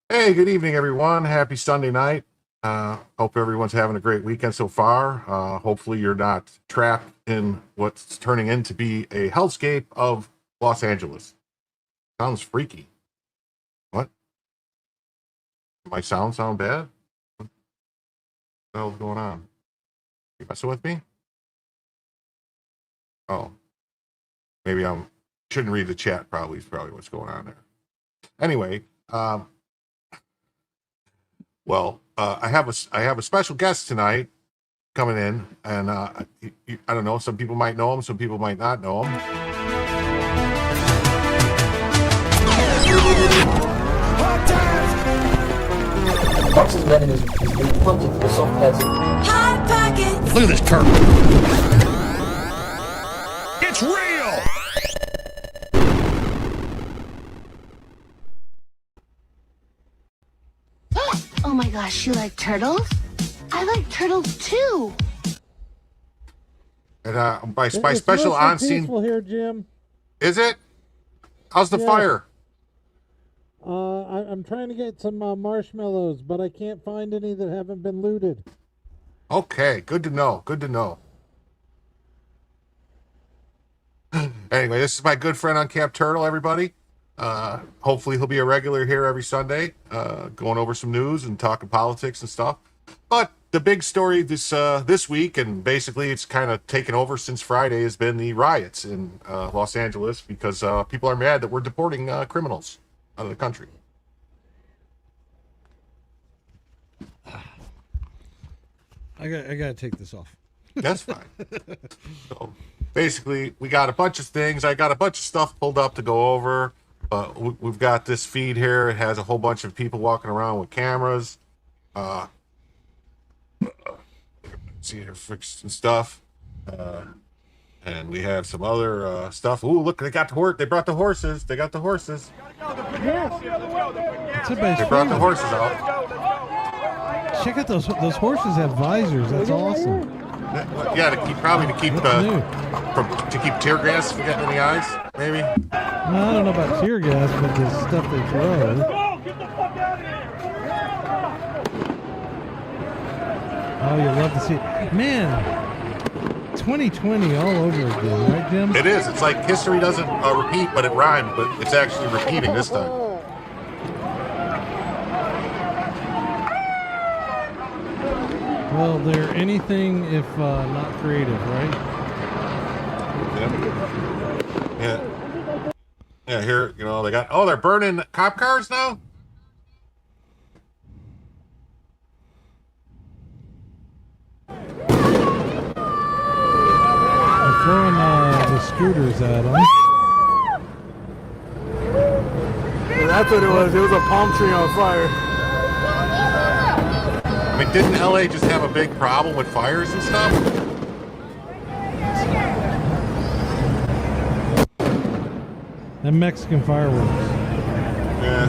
Hey, good evening, everyone. Happy Sunday night. Hope everyone's having a great weekend so far. Hopefully you're not trapped in what's turning in to be a hellscape of Los Angeles. Sounds freaky. What? My sound bad? What the hell's going on? You messing with me? Oh. Maybe shouldn't read the chat, probably is probably what's going on there. Anyway, I have a special guest tonight coming in, and I don't know. Some people might know him, some people might not know him. Fox's venom is being pumped into the soft pads. Hot Pockets! Look at this turtle. It's real! Oh my gosh, you like turtles? I like turtles too. And by special on scene here, Jim. Is it? How's the fire? I'm trying to get some marshmallows, but I can't find any that haven't been looted. Okay, good to know. Good to know. Anyway, this is my good friend on Camp Turtle, everybody. Hopefully he'll be a regular here every Sunday, going over some news and talking politics and stuff. But the big story this week, and basically it's kind of taken over since Friday, has been the riots in Los Angeles because people are mad that we're deporting criminals out of the country. I gotta take this off. That's fine. So basically, we got a bunch of things. I got a bunch of stuff pulled up to go over. We've got this feed here. It has a whole bunch of people walking around with cameras. See here, fixed and stuff. And we have some other stuff. Ooh, look, they got the horse. They brought the horses. They got the horses. They brought the horses out. Check out those horses have visors. That's awesome. Yeah, to keep tear gas from getting in the eyes, maybe. Well, I don't know about tear gas, but the stuff they throw. Oh, you love to see it. Man, 2020 all over again, right, Jim? It is. It's like history doesn't repeat, but it rhymed, but it's actually repeating this time. Well, they're anything if not creative, right? Yeah. Yeah, here, they're burning cop cars now? scooters at them. Well, that's what it was. It was a palm tree on fire. I mean, didn't LA just have a big problem with fires and stuff? And Mexican fireworks. Yeah.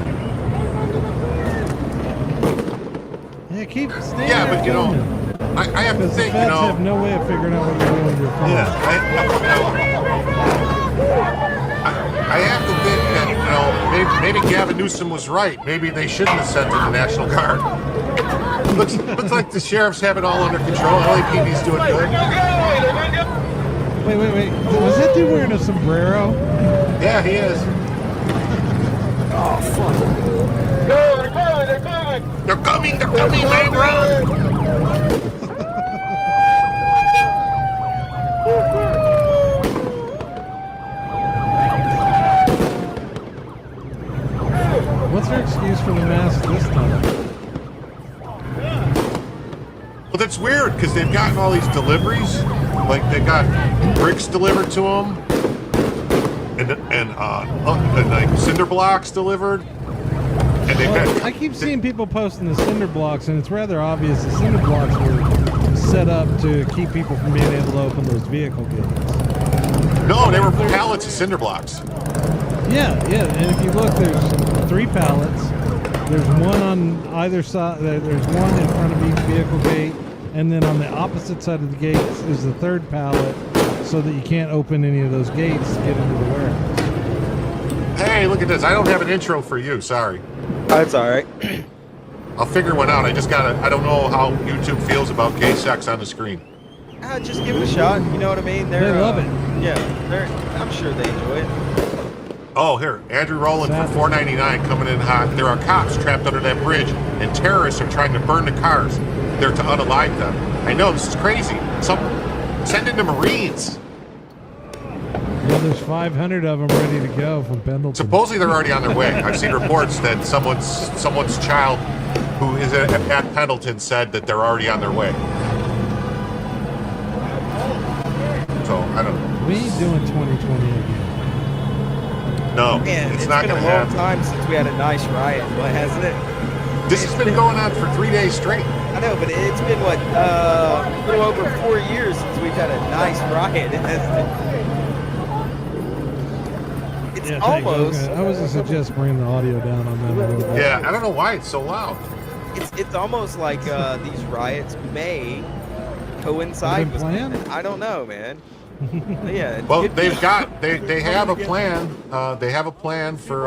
Yeah, keep staying. Yeah, but you know, I have to because the think, feds you know. have no way of figuring out what you're doing with your phone. Yeah, I have to think that, you know, maybe Gavin Newsom was right. Maybe they shouldn't have sent in the National Guard. Looks like the sheriff's have it all under control. LAPD's doing good. Wait. Was that dude wearing a sombrero? Yeah, he is. Oh, fuck. They're coming, man, run! What's their excuse for the mask this time? Well, that's weird because they've gotten all these deliveries. Like they got bricks delivered to them, and like cinder blocks delivered. And they've Well, I keep seeing people posting the cinder blocks, and it's rather obvious the cinder blocks were set up to keep people from being able to open those vehicle gates. No, they were pallets of cinder blocks. Yeah, and if you look, there's 3 pallets. There's one on either side. There's one in front of each vehicle gate, and then on the opposite side of the gates is the 3rd pallet, so that you can't open any of those gates to get into the warehouse. Hey, look at this. I don't have an intro for you. Sorry. That's all right. I'll figure one out. I don't know how YouTube feels about gay sex on the screen. Just give it a shot. You know what I mean? They love it. Yeah, I'm sure they enjoy it. Oh, here, Andrew Rowland for $4.99 coming in hot. There are cops trapped under that bridge, and terrorists are trying to burn the cars. They're to unalive them. I know, this is crazy. Send in the Marines. Yeah, there's 500 of them ready to go from Pendleton. Supposedly they're already on their way. I've seen reports that someone's child who is at Pendleton said that they're already on their way. So, I don't know. We ain't doing 2020 again. No, Man, it's not been going a to long happen. time since we had a nice riot, but hasn't it? This has been going on for 3 days straight. I know, but it's been what a little over 4 years since we've had a nice riot. It's Yeah, thanks. almost. I was going to suggest bringing the audio down on that a little bit. Yeah, I don't know why it's so loud. It's almost like these riots may coincide with planned? something. I don't know, man. Yeah. it Well, could be. they have a plan. They have a plan for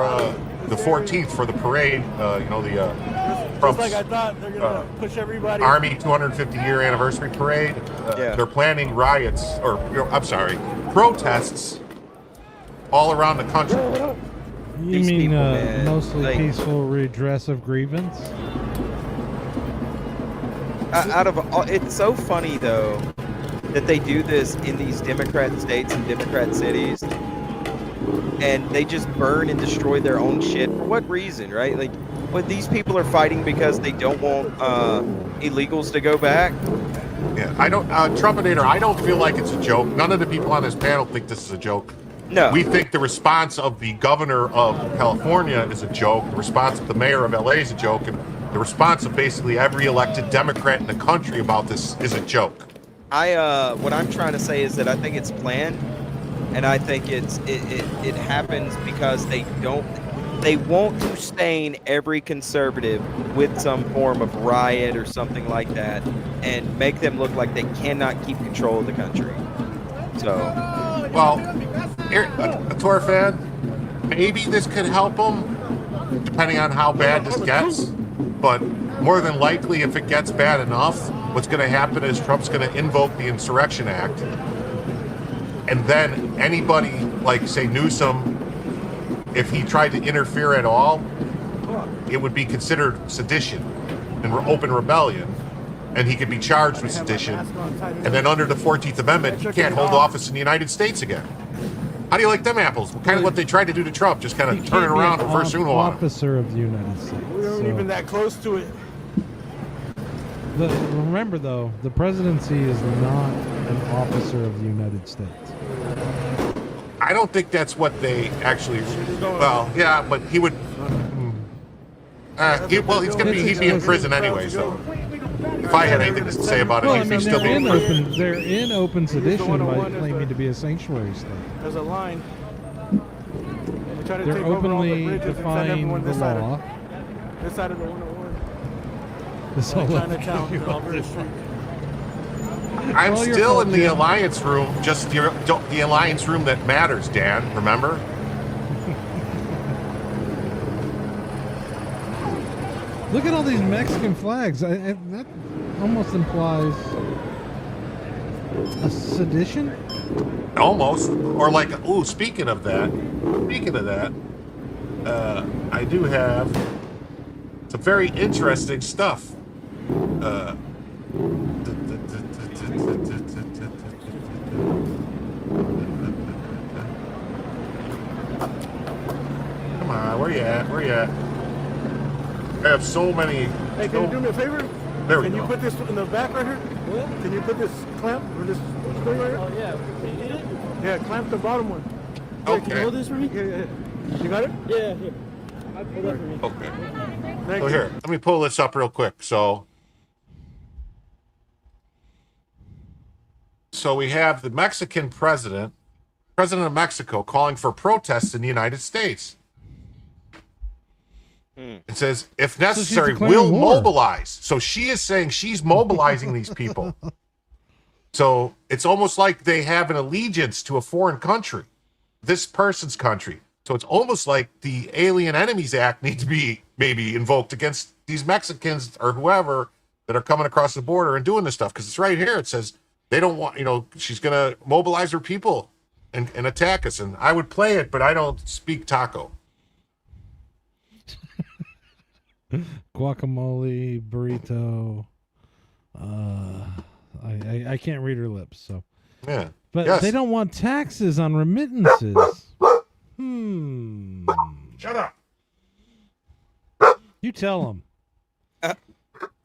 the 14th for the parade. You know, the Just Trump's like I thought, they're gonna push everybody. Army 250-year anniversary parade. Yeah. They're planning riots, or I'm sorry, protests all around the country. You These mean people, man, mostly like- peaceful redress of grievance? Out of all, it's so funny though that they do this in these Democrat states and Democrat cities, and they just burn and destroy their own shit. For what reason, right? Like, what these people are fighting because they don't want illegals to go back. Yeah, I don't, Trumpinator, I don't feel like it's a joke. None of the people on this panel think this is a joke. No, We think the response of the governor of California is a joke. The response of the mayor of LA is a joke. And the response of basically every elected Democrat in the country about this is a joke. what I'm trying to say is that I think it's planned, and I think it happens because they want to stain every conservative with some form of riot or something like that, and make them look like they cannot keep control of the country. So, Well, here, a Tor fan, maybe this could help them, depending on how bad this gets. But more than likely, if it gets bad enough, what's going to happen is Trump's going to invoke the Insurrection Act. And then anybody, like, say, Newsom, if he tried to interfere at all, it would be considered sedition and open rebellion. And he could be charged with sedition. And then under the 14th Amendment, he can't hold office in the United States again. How do you like them apples? Kind of what they tried to do to Trump, just kind He of turn it can't be around an and reverse Uno on him. officer of the United States. We weren't so- even that close to it. Remember, though, the presidency is not an officer of the United States. I don't think that's what they actually. Well, yeah, but he would. He's he'd be in prison anyway. So if I had anything to say about it, Well, I he'd mean, still be in prison. they're in open sedition by claiming to be a sanctuary state. There's a line. They're openly defying the law. This side of the 101. This whole Chinatown, Alberta Street. I'm Well, you're still in the Jim. alliance room, just the alliance room that matters, Dan. Remember? Look at all these Mexican flags. That almost implies a sedition. Almost, or like, ooh. Speaking of that, I do have some very interesting stuff. Come on, where you at? Where you at? I have so many. Hey, can you do me a favor? There we Can go. you put this in the back right here? What? Can you put this clamp or this thing right here? Oh yeah, can you get it? Yeah, clamp the bottom one. Yeah, can you Okay. hold this for me? Yeah. You got it? Yeah, here. Hold that for me. Okay. Thank So you. here, let me pull this up real quick. So we have the Mexican president of Mexico, calling for protests in the United States. It says, if necessary, declaring we'll war. mobilize. So she is saying she's mobilizing these people. So it's almost like they have an allegiance to a foreign country, this person's country. So it's almost like the Alien Enemies Act needs to be maybe invoked against these Mexicans or whoever that are coming across the border and doing this stuff. Because it's right here. It says they don't want, she's going to mobilize her people and attack us. And I would play it, but I don't speak taco. Guacamole, burrito. I can't read her lips, so. Yeah. But Yes. they don't want taxes on remittances. Shut up. You tell him.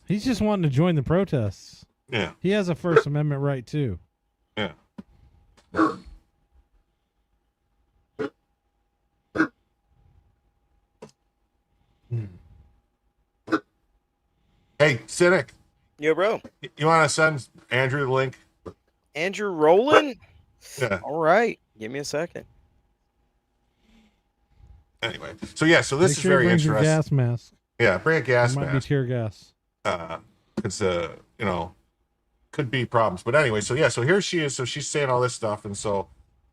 He's just wanting to join the protests. Yeah. He has a First Amendment right too. Yeah. Hey, Cynic, Yo, bro. you want to send Andrew the link? Andrew Rowland? Yeah. All right. Give me a second. Anyway, so this Make is sure he very brings your interesting. gas mask. Yeah, bring a gas It might be mask. tear gas. Because could be problems. But anyway, so here she is. So she's saying all this stuff, and so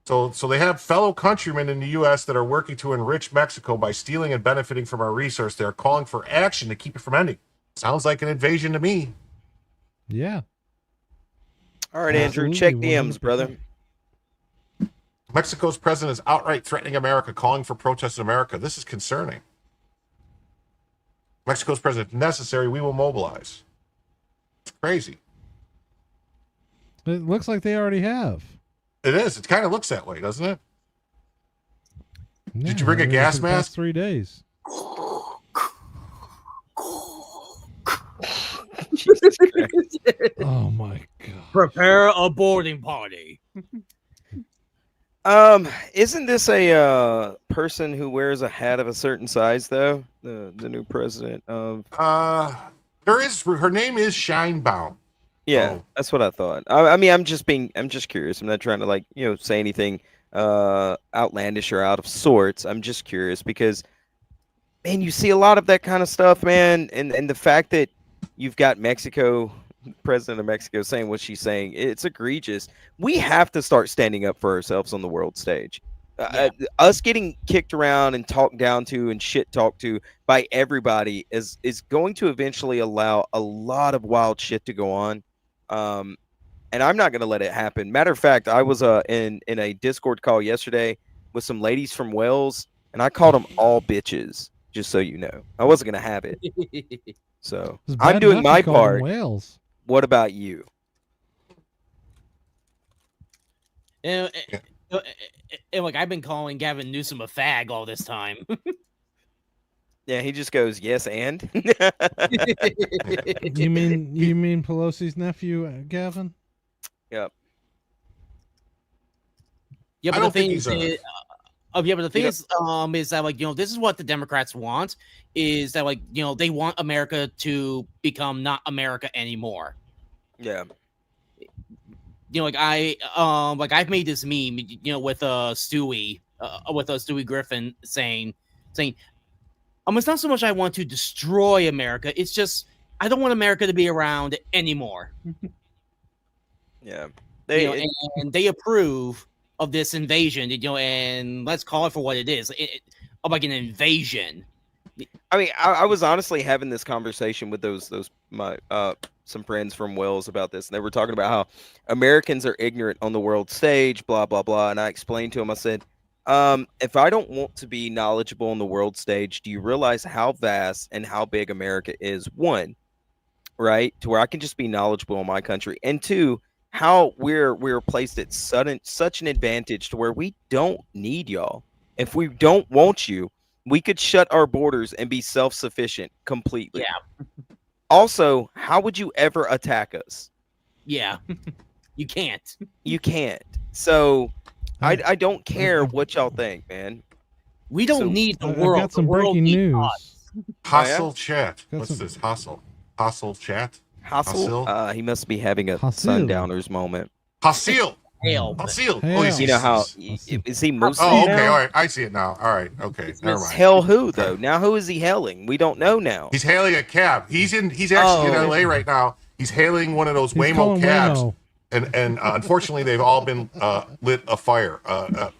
they have fellow countrymen in the U.S. that are working to enrich Mexico by stealing and benefiting from our resource. They are calling for action to keep it from ending. Sounds like an invasion to me. Yeah. All right, Andrew. Check Absolutely, DMs, brother. Mexico's president is outright threatening America, calling for protests in America. This is concerning. Mexico's president, if necessary, we will mobilize. It's crazy. It looks like they already have. It is. It kind of looks that way, doesn't it? Yeah, you bring a I mean, gas for the past mask? 3 days. Jesus Christ. Oh my god. Prepare a boarding party. Isn't this a person who wears a hat of a certain size though? The new president of Her name is Shinebaum. Yeah, Oh. that's what I thought. I mean, I'm just curious. I'm not trying to say anything outlandish or out of sorts. I'm just curious because man, you see a lot of that kind of stuff, man, and the fact that you've got President of Mexico saying what she's saying, it's egregious. We have to start standing up for ourselves on the world stage. Us getting kicked around and talked down to and shit talked to by everybody is going to eventually allow a lot of wild shit to go on. And I'm not going to let it happen. Matter of fact, I was in a Discord call yesterday with some ladies from Wales, and I called them all bitches, just so you know. I wasn't going to have it. So It's bad I'm doing enough to my call them part. Whales. What about you? And look, I've been calling Gavin Newsom a fag all this time. Yeah, he just goes, yes, and? You mean Pelosi's nephew, Gavin? Yep. Yeah, I but the don't think thing he's is, yeah, but the thing is that like this is what the Democrats want is that like they want America to become not America anymore. Yeah. Like I've made this meme with Stewie Griffin saying it's not so much I want to destroy America, it's just I don't want America to be around anymore. Yeah. And they approve of this invasion, and let's call it for what it is, like an invasion. I mean, I was honestly having this conversation with my some friends from Wales about this, and they were talking about how Americans are ignorant on the world stage, blah blah blah. And I explained to them, I said, if I don't want to be knowledgeable on the world stage, do you realize how vast and how big America is? One, right, to where I can just be knowledgeable in my country, and two, how we're placed at such an advantage to where we don't need y'all. If we don't want you, we could shut our borders and be self-sufficient completely. Yeah. Also, how would you ever attack us? Yeah. You can't. You can't. So I don't care what y'all think, man. We don't need the I've world. got some The world breaking needs news. us. Hostile chat. Got What's some- this? Hostile chat. Hostile? He must be having a Hostile. Sundowner's moment. Hostile. Hell. Hostile. Hell. Oh, he's- You know how Hostile. is he mostly? Oh, okay. now? All right. I see it now. All right. Okay. Never mind. Hell who though? Now who is he hailing? We don't know now. He's hailing a cab. He's actually in LA right now. He's hailing one of those He's Waymo calling cabs. Waymo. And unfortunately, they've all been lit afire.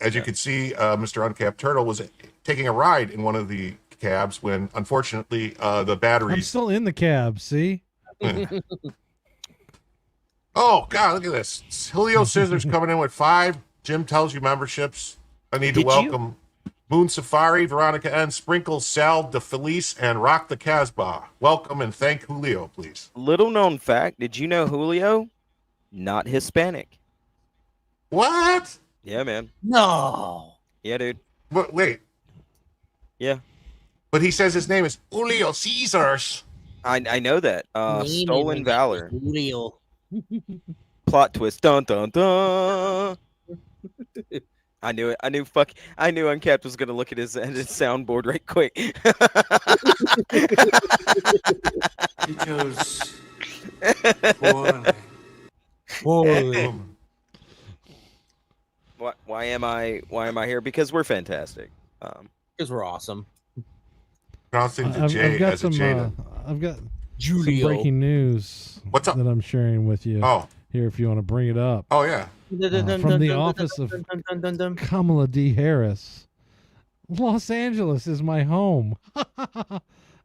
As you can see, Mr. Uncapped Turtle was taking a ride in one of the cabs when, unfortunately, the I'm batteries. still in the cab. See, Oh God, look at this! Julio Scissors coming in with 5 Jim Tells You memberships. I need to Did you- welcome Moon Safari, Veronica N, Sprinkles, Sal, De Felice, and Rock the Casbah. Welcome and thank Julio, please. Little known fact: did you know Julio? Not Hispanic. What? Yeah, man. No. Yeah, dude. But wait, Yeah, but he says his name is Julio Caesars. I know that. Stolen valor. Real. Plot twist. Dun dun dun. I knew it. I knew Uncapped was gonna look at his soundboard right quick. Because Why am I here? Because we're fantastic. Because we're awesome. Pronouncing the I've J got as a some. Jada. I've got some Julio. breaking news. What's up? That I'm sharing with you Oh, here, if you want to bring it up. oh yeah. From the office of Kamala D. Harris. Los Angeles is my home.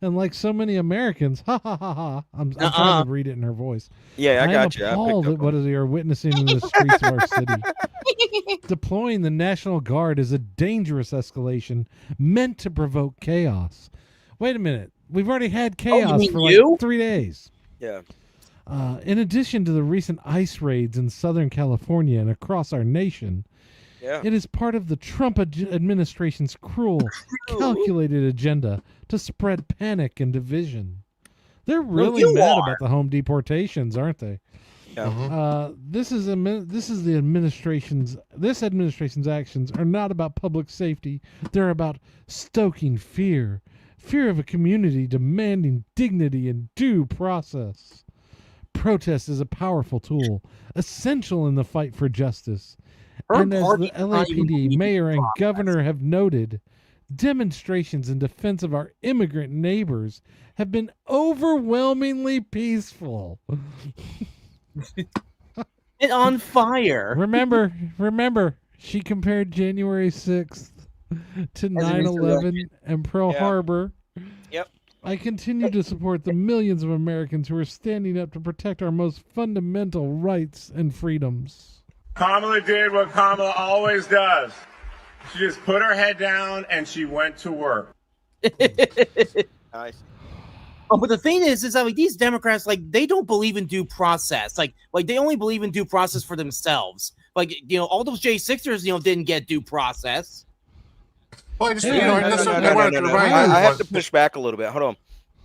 And like so many Americans, I'm trying to read it in her voice. Yeah, I got am you. appalled at what we are witnessing in the streets of our city. Deploying the National Guard is a dangerous escalation meant to provoke chaos. Wait a minute. We've already had chaos mean for you? like 3 days. Yeah. In addition to the recent ICE raids in Southern California and across our nation, Yeah. it is part of the Trump administration's cruel, calculated agenda to spread panic and division. They're really you mad are. about the home deportations, aren't they? Yeah. Mhm. This administration's actions are not about public safety. They're about stoking fear of a community demanding dignity and due process. Protest is a powerful tool, essential in the fight for justice. Her And as party the is not even LAPD believing mayor and process. governor have noted, demonstrations in defense of our immigrant neighbors have been overwhelmingly peaceful. And on fire. Remember, she compared January 6th to an 9/11 and Pearl Yeah. Harbor. Yep. I continue to support the millions of Americans who are standing up to protect our most fundamental rights and freedoms. Kamala did what Kamala always does. She just put her head down and she went to work. Nice. Oh, but the thing is that like these Democrats, like they don't believe in due process. Like they only believe in due process for themselves. Like all those J6ers, didn't get due process. Well, I just Hey, you know, no, that's no, something no, I wanted to remind you. I have was- to push back a little bit. Hold on.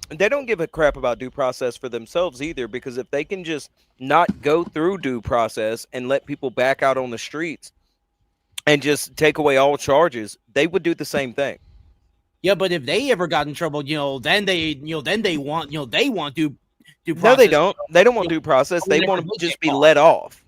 They don't give a crap about due process for themselves either, because if they can just not go through due process and let people back out on the streets, and just take away all charges, they would do the same thing. Yeah, but if they ever got in trouble, then they want, they want due process. No, they don't. They don't want due process. They Whenever want to they just get be let off.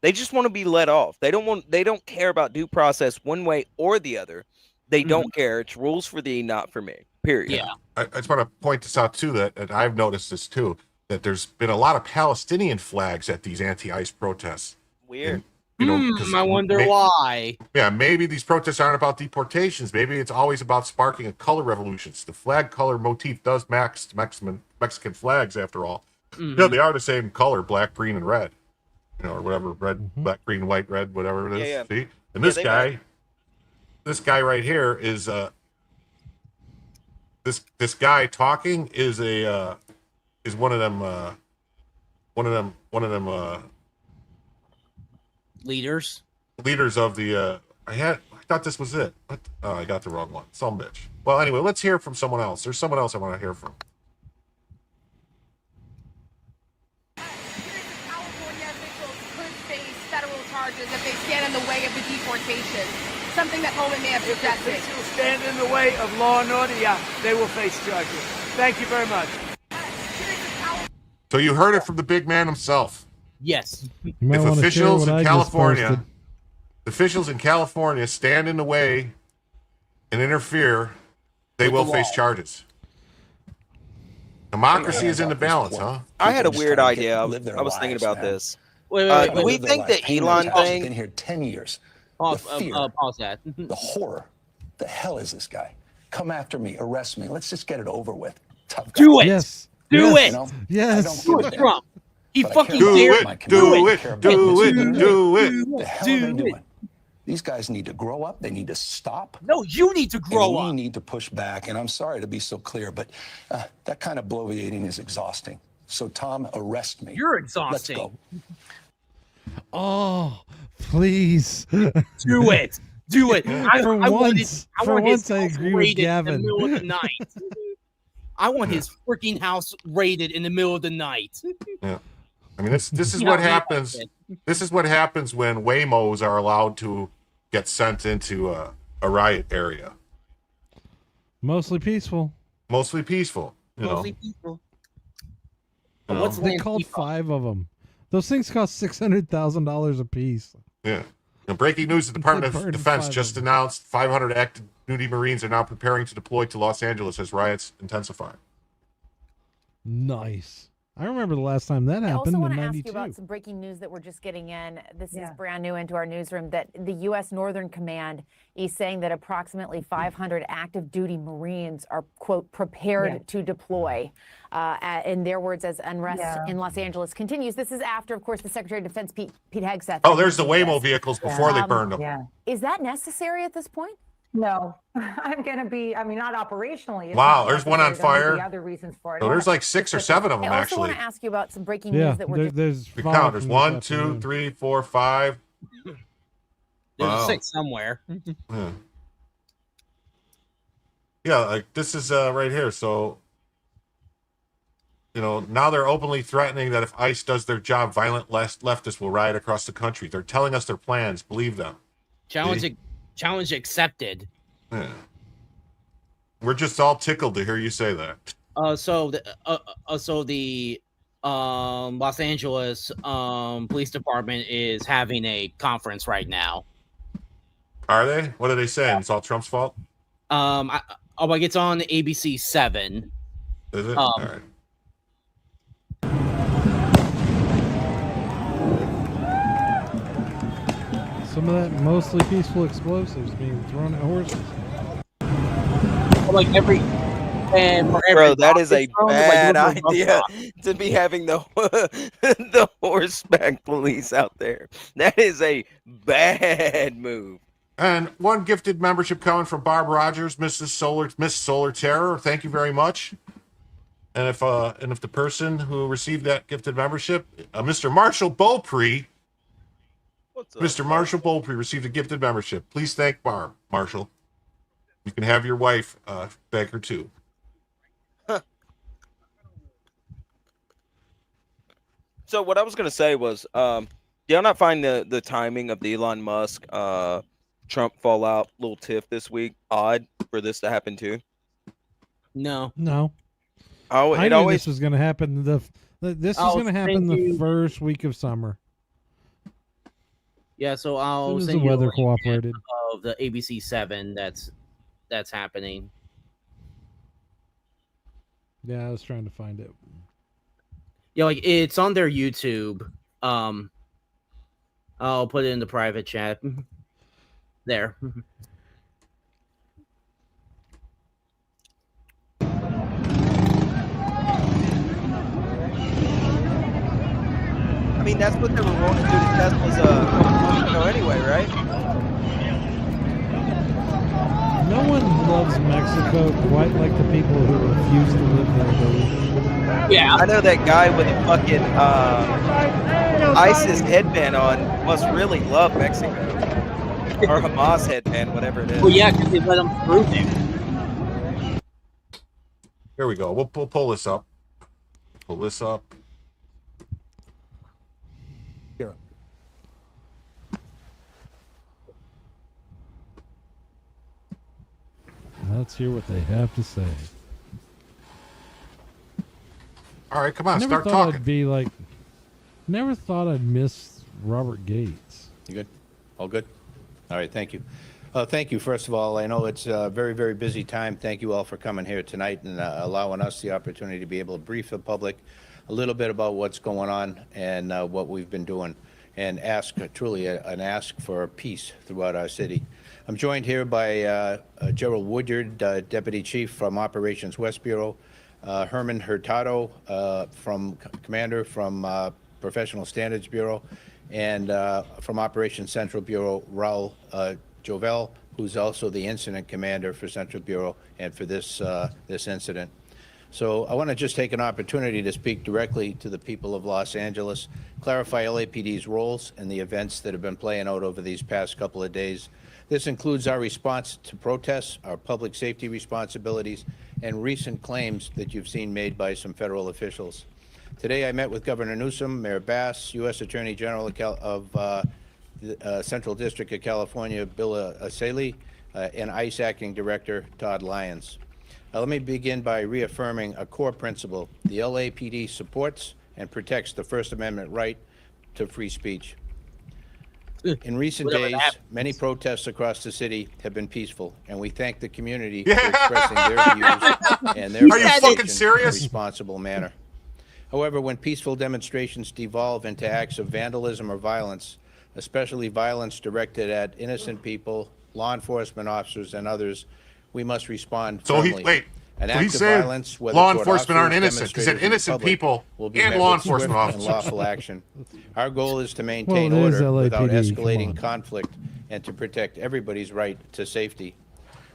They just want to be let off. They don't care about due process one way or the other. They don't care. It's rules for thee, not for me. Period. Yeah. I just want to point this out too, that I've noticed this too, that there's been a lot of Palestinian flags at these anti-ICE protests. Weird. And, you know, 'cause I wonder why. Yeah, maybe these protests aren't about deportations. Maybe it's always about sparking a color revolution. The flag color motif does match Mexican flags, after all. You know, they are the same color, black, green, and red. You know, or whatever, red, black, green, white, red, whatever it is. Yeah. See? And this guy right here is this guy talking is one of them Leaders. leaders of the I thought this was it. What? Oh, I got the wrong one. Some bitch. Well, anyway, let's hear from someone else. There's someone else I want to hear from. California officials could face federal charges if they stand in the way of the deportation. Something that Holman may have suggested. If officials stand in the way of law and order, yeah, they will face charges. Thank you very much. So you heard it from the big man himself. Yes. You might If want to share officials what in I just California, posted. officials in California stand in the way and interfere, they will face charges. Democracy is in the balance, huh? I had a weird idea. I was thinking about this. Wait, Do we think the Elon thing? Been here 10 years. Pause, The fear, pause that. the horror. The hell is this guy? Come after me, arrest me. Let's just get it over with. Tough guy. Do it. Yes. Do yes. it. You know, Yes. I don't Do give a it, damn. Trump. He But I fucking care about dared. my Do community. it. I care about Do this it. community. Do it. The hell are they Do doing? it. These guys need to grow up. They need to stop. No, you need to grow and we up. need to push back. And I'm sorry to be so clear, but that kind of bloviating is exhausting. So, Tom, arrest me. You're Let's exhausting. go. Oh, please. Do it. Do it. For once, I agree with raided Gavin. in the middle of the night. I want his freaking house raided in the middle of the night. Yeah. I mean, this is Yeah, what yeah, happens. This is what happens when Waymos are allowed to get sent into a riot area. Mostly peaceful. Mostly peaceful. You know. Mostly people. You know? What's They called 5 of them. Those things cost $600,000 a piece. Yeah. And breaking news: the Department of burned Defense 5 of just them. announced 500 active duty Marines are now preparing to deploy to Los Angeles as riots intensify. Nice. I remember the last time that I also happened want in to ask 92. you about some breaking news that we're just getting in. This is brand new into our newsroom, that the U.S. Northern Command is saying that approximately 500 active duty Marines are, quote, prepared to deploy. In their words, as unrest in Los Angeles continues. This is after, of course, the Secretary of Defense, Pete Hegseth. Oh, there's the Waymo vehicles before they burned them. Yeah. Is that necessary at this point? No, I'm going to be, I mean, not operationally. it's Wow, not there's one on necessary. There may be fire. other reasons for it. So there's like 6 or 7 of them I also actually. want to ask you about some breaking Yeah, news that we're there's You 5 count. There's from this 1, 2, afternoon. 3, 4, 5. There's Wow. a 6 somewhere. Yeah. Yeah, like this is right here. So, you know, now they're openly threatening that if ICE does their job, violent leftists will riot across the country. They're telling us their plans. Believe them. Challenge accepted. Yeah. We're just all tickled to hear you say that. So the Los Angeles Police Department is having a conference right now. Are they? What are they saying? It's all Trump's fault? Like it's on ABC 7. Is it? All right. Some of that mostly peaceful explosives being thrown at horses. Like every Bro, that is a thrown, bad like, idea to be having the the horseback police out there. That is a bad move. And one gifted membership coming from Barb Rogers, Miss Solar Terror. Thank you very much. And if the person who received that gifted membership, Mr. Marshall Beaupre, Mr. Marshall Beaupre received a gifted membership. Please thank Barb, Marshall. You can have your wife thank her too. So what I was gonna say was, do y'all not find the timing of the Elon Musk Trump fallout, little tiff this week, odd for this to happen too? No. Oh, I it knew always this was going to happen. This is Oh, going to happen thank the you. first week of summer. Yeah, so As I'll soon as the send you a weather link cooperated. of the ABC 7 that's happening. Yeah, I was trying to find it. Yeah, like it's on their YouTube. I'll put it in the private chat. There. I mean, that's what they were going to do to Tesla's a couple months ago anyway, right? No one loves Mexico quite like the people who refuse to live there, Billy. Yeah. I know that guy with a fucking ISIS headband on must really love Mexico. Or Hamas headband, whatever it is. Well, yeah, because they let them through there. Here we go. We'll pull this up. Pull this up. Here. Let's hear what they have to say. All right, come on, Never start thought talking. I'd be like. Never thought I'd miss Robert Gates. You good? All good? All right, thank you. Thank you, first of all. I know it's a very, very busy time. Thank you all for coming here tonight and allowing us the opportunity to be able to brief the public a little bit about what's going on and what we've been doing, and ask, truly an ask for peace throughout our city. I'm joined here by Gerald Woodyard, Deputy Chief from Operations West Bureau, Herman Hurtado, Commander from Professional Standards Bureau, and from Operations Central Bureau, Raul Jovel, who's also the incident commander for Central Bureau and for this incident. So I want to just take an opportunity to speak directly to the people of Los Angeles, clarify LAPD's roles and the events that have been playing out over these past couple of days. This includes our response to protests, our public safety responsibilities, and recent claims that you've seen made by some federal officials. Today I met with Governor Newsom, Mayor Bass, U.S. Attorney General of Central District of California, Bill Aselli, and ICE Acting Director Todd Lyons. Let me begin by reaffirming a core principle. The LAPD supports and protects the First Amendment right to free speech. In recent days, many protests across the city have been peaceful, and we thank the community for expressing their views and their participation in a responsible manner. However, when peaceful demonstrations devolve into acts of vandalism or violence, especially violence directed at innocent people, law enforcement officers, and others, we must respond firmly. An act of violence, whether law toward enforcement aren't officers, innocent. He said demonstrators, or the innocent public, people will be and met law with swift enforcement and officers. lawful action. Our goal is to maintain Well, it is order without LAPD, escalating conflict and to protect everybody's right to safety.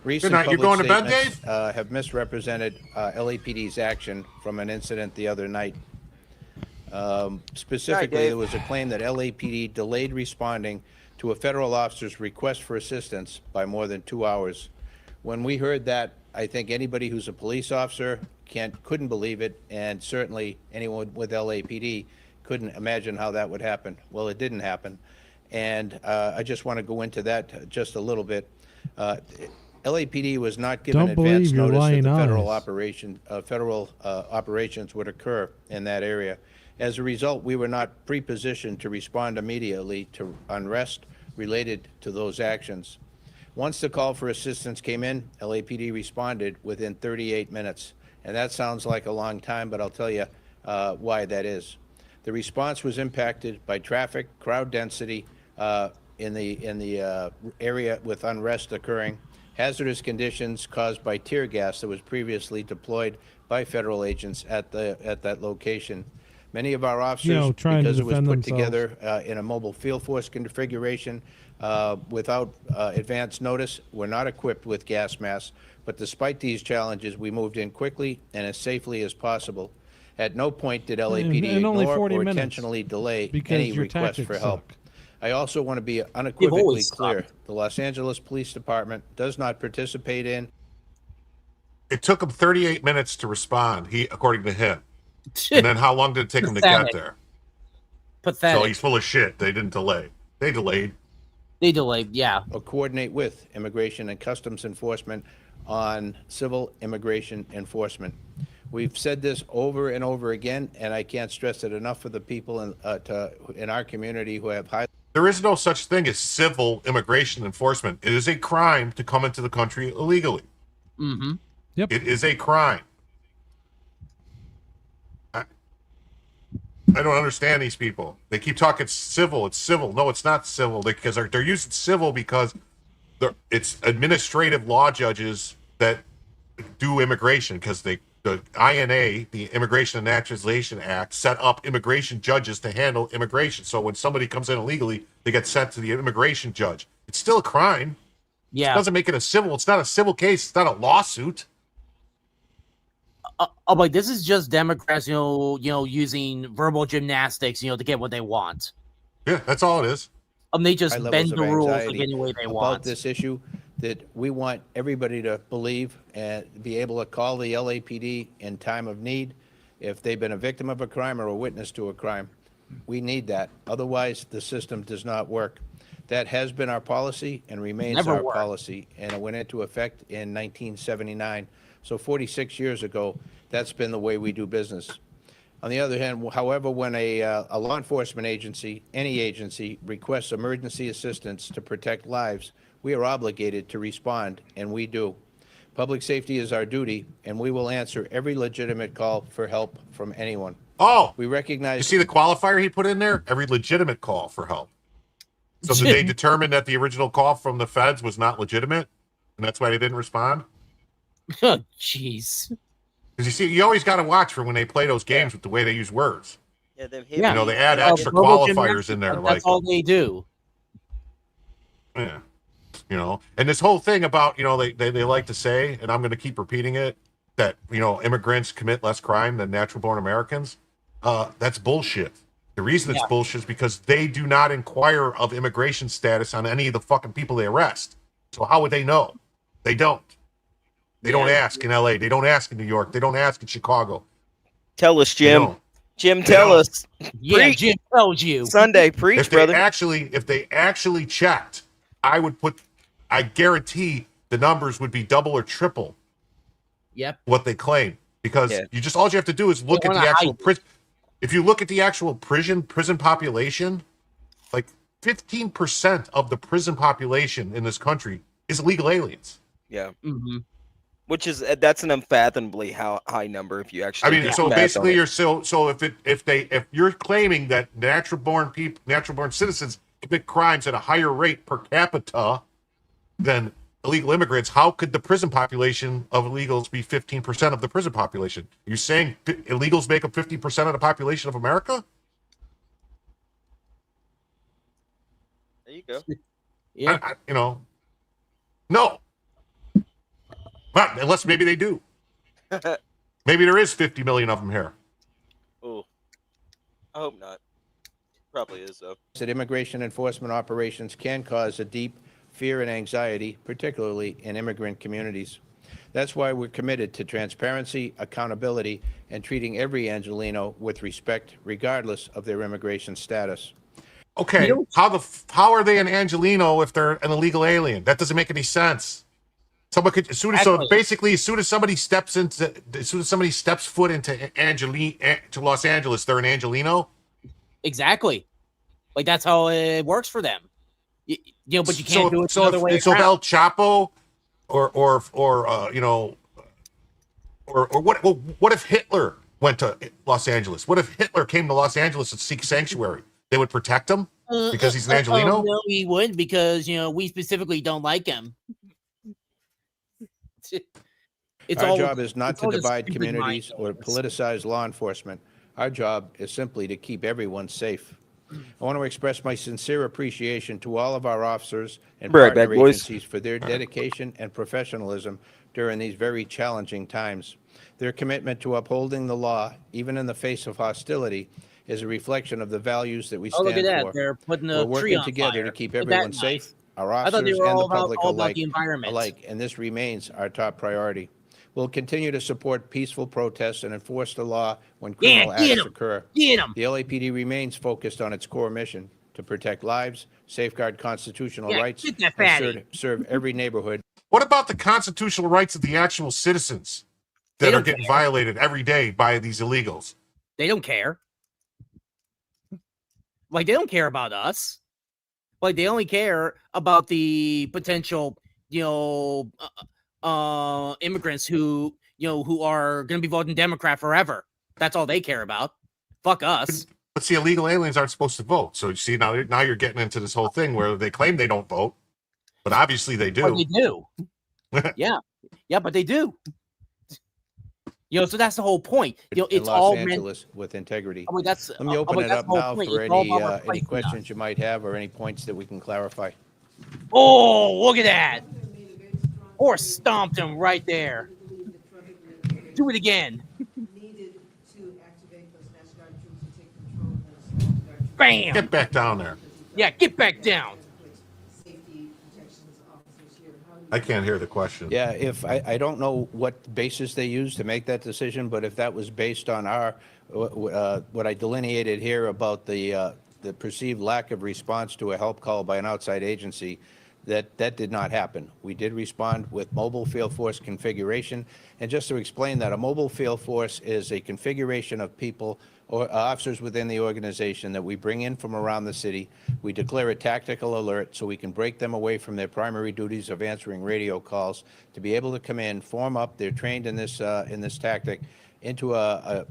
Recent night. You public going to bed, statements have misrepresented LAPD's action from an incident the other night. Specifically, there was a claim that LAPD delayed responding to a federal officer's request for assistance by more than 2 hours. When we heard that, I think anybody who's a police officer couldn't believe it, and certainly anyone with LAPD couldn't imagine how that would happen. Well, it didn't happen, and I just want to go into that just a little bit. LAPD was not given advance notice that the federal operations would occur in that area. As a result, we were not pre-positioned to respond immediately to unrest related to those actions. Once the call for assistance came in, LAPD responded within 38 minutes. And that sounds like a long time, but I'll tell you why that is. The response was impacted by traffic, crowd density in the area with unrest occurring, hazardous conditions caused by tear gas that was previously deployed by federal agents at that location. Many of our officers, because it was put together in a mobile field force configuration without advance notice, were not equipped with gas masks. But despite these challenges, we moved in quickly and as safely as possible. At no point did LAPD ignore or intentionally delay any request for help. I also want to be unequivocally clear. The Los Angeles Police Department does not participate in. It took him 38 minutes to respond, according to him. And then how long did it take him to get there? Pathetic. So he's full of shit. They didn't delay. They delayed. They delayed, yeah. Or coordinate with Immigration and Customs Enforcement on civil immigration enforcement. We've said this over and over again, and I can't stress it enough for the people in our community who have high. There is no such thing as civil immigration enforcement. It is a crime to come into the country illegally. Mm-hmm. Yep. It is a crime. I don't understand these people. They keep talking civil. It's civil. No, it's not civil because they're using civil because it's administrative law judges that do immigration because the INA, the Immigration and Naturalization Act, set up immigration judges to handle immigration. So when somebody comes in illegally, they get sent to the immigration judge. It's still a crime. Yeah. It doesn't make it a civil. It's not a civil case. It's not a lawsuit. I'm like, this is just Democrats, using verbal gymnastics, to get what they want. Yeah, that's all it is. They just High bend levels the of rules anxiety like any way they about want. this issue that we want everybody to believe and be able to call the LAPD in time of need if they've been a victim of a crime or a witness to a crime. We need that. Otherwise, the system does not work. That has been our policy and remains Never our worked. policy, and it went into effect in 1979. So 46 years ago, that's been the way we do business. On the other hand, however, when a law enforcement agency, any agency, requests emergency assistance to protect lives, we are obligated to respond, and we do. Public safety is our duty, and we will answer every legitimate call for help from anyone. Oh, we recognize. You see the qualifier he put in there? Every legitimate call for help. So did they determine that the original call from the feds was not legitimate, and that's why they didn't respond? Oh, jeez. Because you always got to watch for when they play those games with the way they use words. Yeah, them You know, they add extra verbal qualifiers gymnastics, in there. that's Like, all they do. yeah. And this whole thing about, they like to say, and I'm going to keep repeating it, that, immigrants commit less crime than natural born Americans. That's bullshit. The reason it's bullshit is because they do not inquire of immigration status on any of the fucking people they arrest. So how would they know? They don't. They don't ask in LA. They don't ask in New York. They don't ask in Chicago. Tell us, Jim. Jim, tell us. Yeah, Preach. Jim tells you. Sunday, preach, If brother. they actually checked, I guarantee the numbers would be double or triple what they claim. Because all you have to do is look at the actual prison. If you look at the actual prison population, like 15% of the prison population in this country is illegal aliens. Yeah. Mm-hmm. Which is that's an unfathomably high number if you actually. I mean, so basically, if you're claiming that natural born citizens commit crimes at a higher rate per capita than illegal immigrants, how could the prison population of illegals be 15% of the prison population? You're saying illegals make up 50% of the population of America? There you go. Yeah. No. But unless maybe they do. Maybe there is 50 million of them here. Oh, I hope not. Probably is though. That immigration enforcement operations can cause a deep fear and anxiety, particularly in immigrant communities. That's why we're committed to transparency, accountability, and treating every Angelino with respect, regardless of their immigration status. Okay, how are they an Angelino if they're an illegal alien? That doesn't make any sense. Someone could as soon as somebody steps foot into Los Angeles, they're an Angelino. Exactly. Like that's how it works for them. But you can't do it the other way So around. El Chapo, or what if Hitler went to Los Angeles? What if Hitler came to Los Angeles and seek sanctuary? They would protect him because he's an Angelino? No, he wouldn't because we specifically don't like him. Our job is not to divide communities or politicize law enforcement. Our job is simply to keep everyone safe. I want to express my sincere appreciation to all of our officers and partner agencies for their dedication and professionalism during these very challenging times. Their commitment to upholding the law, even in the face of hostility, is a reflection of the values that we stand look at that. for. They're putting We're a tree working on together fire. to keep Isn't that everyone nice? safe, our I thought they officers were and the all about public the environment. alike, and this remains our top priority. We'll continue to support peaceful protests and enforce the law when criminal acts occur. Get 'em. The LAPD remains focused on its core mission to protect lives, safeguard constitutional Yeah, rights, get that and fatty. serve every neighborhood. What about the constitutional rights of the actual citizens that are getting violated every day by these illegals? They don't care. Like, they don't care about us. Like, they only care about the potential, immigrants who are going to be voting Democrat forever. That's all they care about. Fuck us. But see, illegal aliens aren't supposed to vote. So you see, now you're getting into this whole thing where they claim they don't vote, but obviously they do. But they do. Yeah, but they do. So that's the whole point. It's in Los all Angeles with integrity. That's Let me open it that's up the whole now point. for It's all any about any replacing questions us. you might have or any points that we can clarify. Oh, look at that! Or stomped him right there. Do it again. Bam! Get back down there. Yeah, get back down. I can't hear the question. Yeah, if I don't know what basis they used to make that decision, but if that was based on our what I delineated here about the perceived lack of response to a help call by an outside agency, that did not happen. We did respond with mobile field force configuration, and just to explain that, a mobile field force is a configuration of people or officers within the organization that we bring in from around the city. We declare a tactical alert so we can break them away from their primary duties of answering radio calls to be able to come in, form up. They're trained in this tactic into a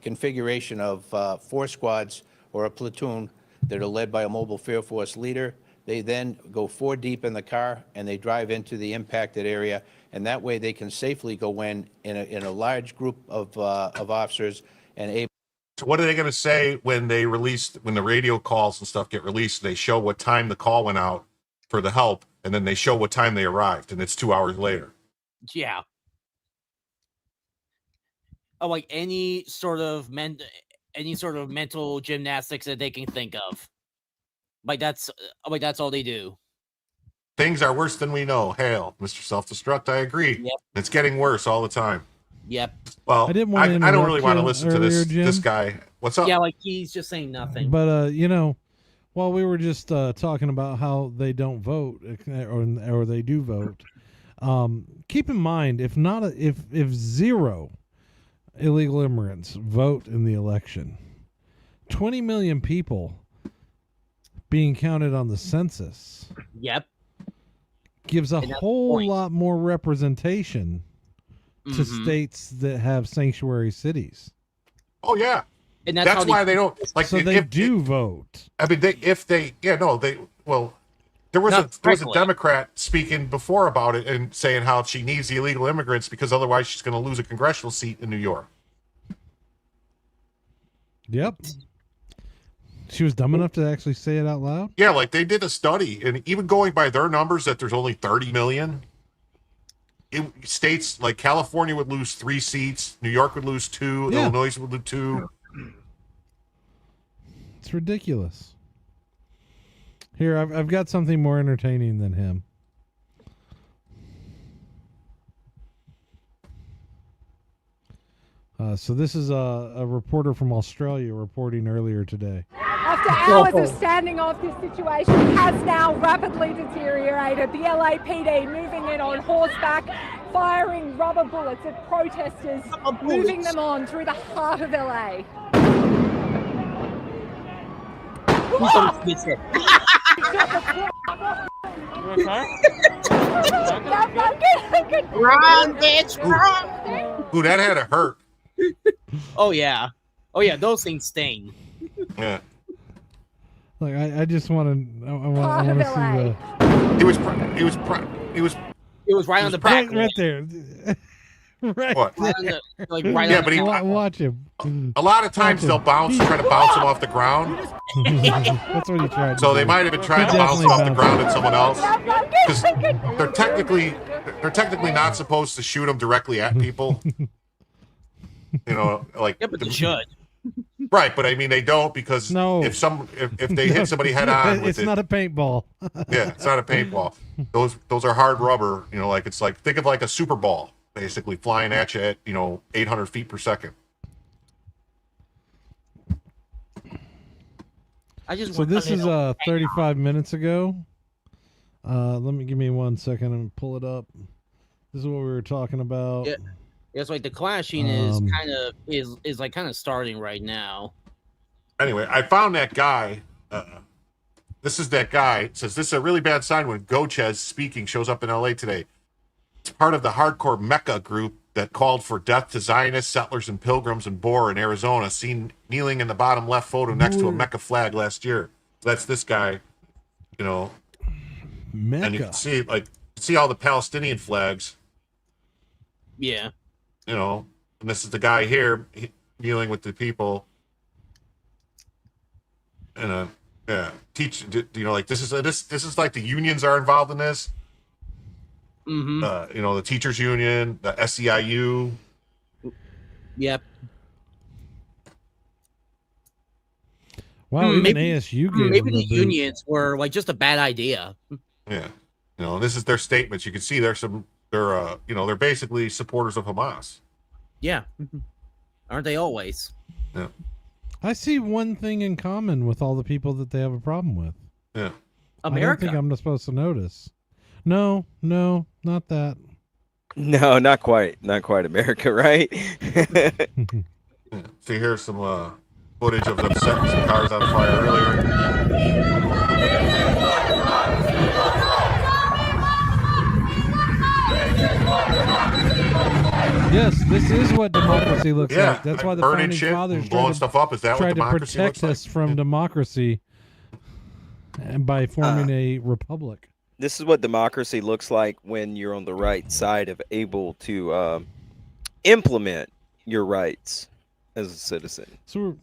configuration of 4 squads or a platoon that are led by a mobile field force leader. They then go 4 deep in the car and they drive into the impacted area, and that way they can safely go in a large group of officers and able. So what are they going to say when the radio calls and stuff get released? They show what time the call went out for the help, and then they show what time they arrived, and it's 2 hours later. Yeah. Oh, like any sort of mental gymnastics that they can think of. Like that's all they do. Things are worse than we know. Hail, Mr. Self-Destruct. I agree. Yep. It's getting worse all the time. Yep. Well, I don't really want to listen to earlier, this guy. What's up? Yeah, like he's just saying nothing. But while we were just talking about how they don't vote or they do vote, keep in mind if 0 illegal immigrants vote in the election, 20 million people being counted on the census. Yep. Gives a whole lot more representation to states that have sanctuary cities. Oh yeah, and that's why they don't like. So they do vote. I mean, there was a Democrat speaking before about it and saying how she needs the illegal immigrants because otherwise she's going to lose a congressional seat in New York. Yep. She was dumb enough to actually say it out loud? Yeah, like they did a study, and even going by their numbers that there's only 30 million, states like California would lose 3 seats, New York would lose 2, Illinois would lose 2. It's ridiculous. Here, I've got something more entertaining than him. So this is a reporter from Australia reporting earlier today. After hours of standing off, this situation has now rapidly deteriorated. The LAPD moving in on horseback, firing rubber bullets at protesters, moving them on through the heart of LA. Run, bitch, run! Ooh, that had to hurt. Oh yeah, those things sting. Yeah. Like I just want to. I want to see the. It was right on the back. Right there. Right. What? Right but watch him. A lot of times they'll try to bounce him off the ground. That's what he tried. So they might have been trying to bounce him off the ground at someone else because they're technically not supposed to shoot them directly at people. Like yeah, but they should. Right, but I mean they don't because if they hit somebody head on with it's not a paintball. Yeah, it's not a paintball. Those are hard rubber. Think of like a super ball basically flying at you at 800 feet per second. I just So want this to is know. 35 minutes ago. Give me 1 second and pull it up. This is what we were talking about. Yeah, it's like the clashing is kind of starting right now. Anyway, I found that guy. This is that guy. It says this is a really bad sign when Gochez speaking shows up in LA today. It's part of the hardcore Mecca group that called for death to Zionists, settlers, and pilgrims in Bora in Arizona, seen kneeling in the bottom left photo next to a Mecca flag last year. So that's this guy, you know. Mecca. And you can see all the Palestinian flags. Yeah. You know, and this is the guy here kneeling with the people. And teach, you know, like this is like the unions are involved in this. Mm-hmm. You know, the teachers union, the SEIU. Yep. Wow, even ASU gave maybe them the unions were like just a bad idea. Yeah, you know, this is their statements. You can see they're basically supporters of Hamas. Yeah, aren't they always? Yeah. I see one thing in common with all the people that they have a problem with. Yeah. America. I don't think I'm supposed to notice. No, not that. No, not quite America, right? See, here's some footage of them setting some cars on fire earlier. Yes, this is what democracy looks like. That's why the burning founding shit, fathers blowing stuff up. Is that what tried to democracy protect looks us from democracy, and by forming a republic. This is what democracy looks like when you're on the right side of able to implement your rights as a citizen. So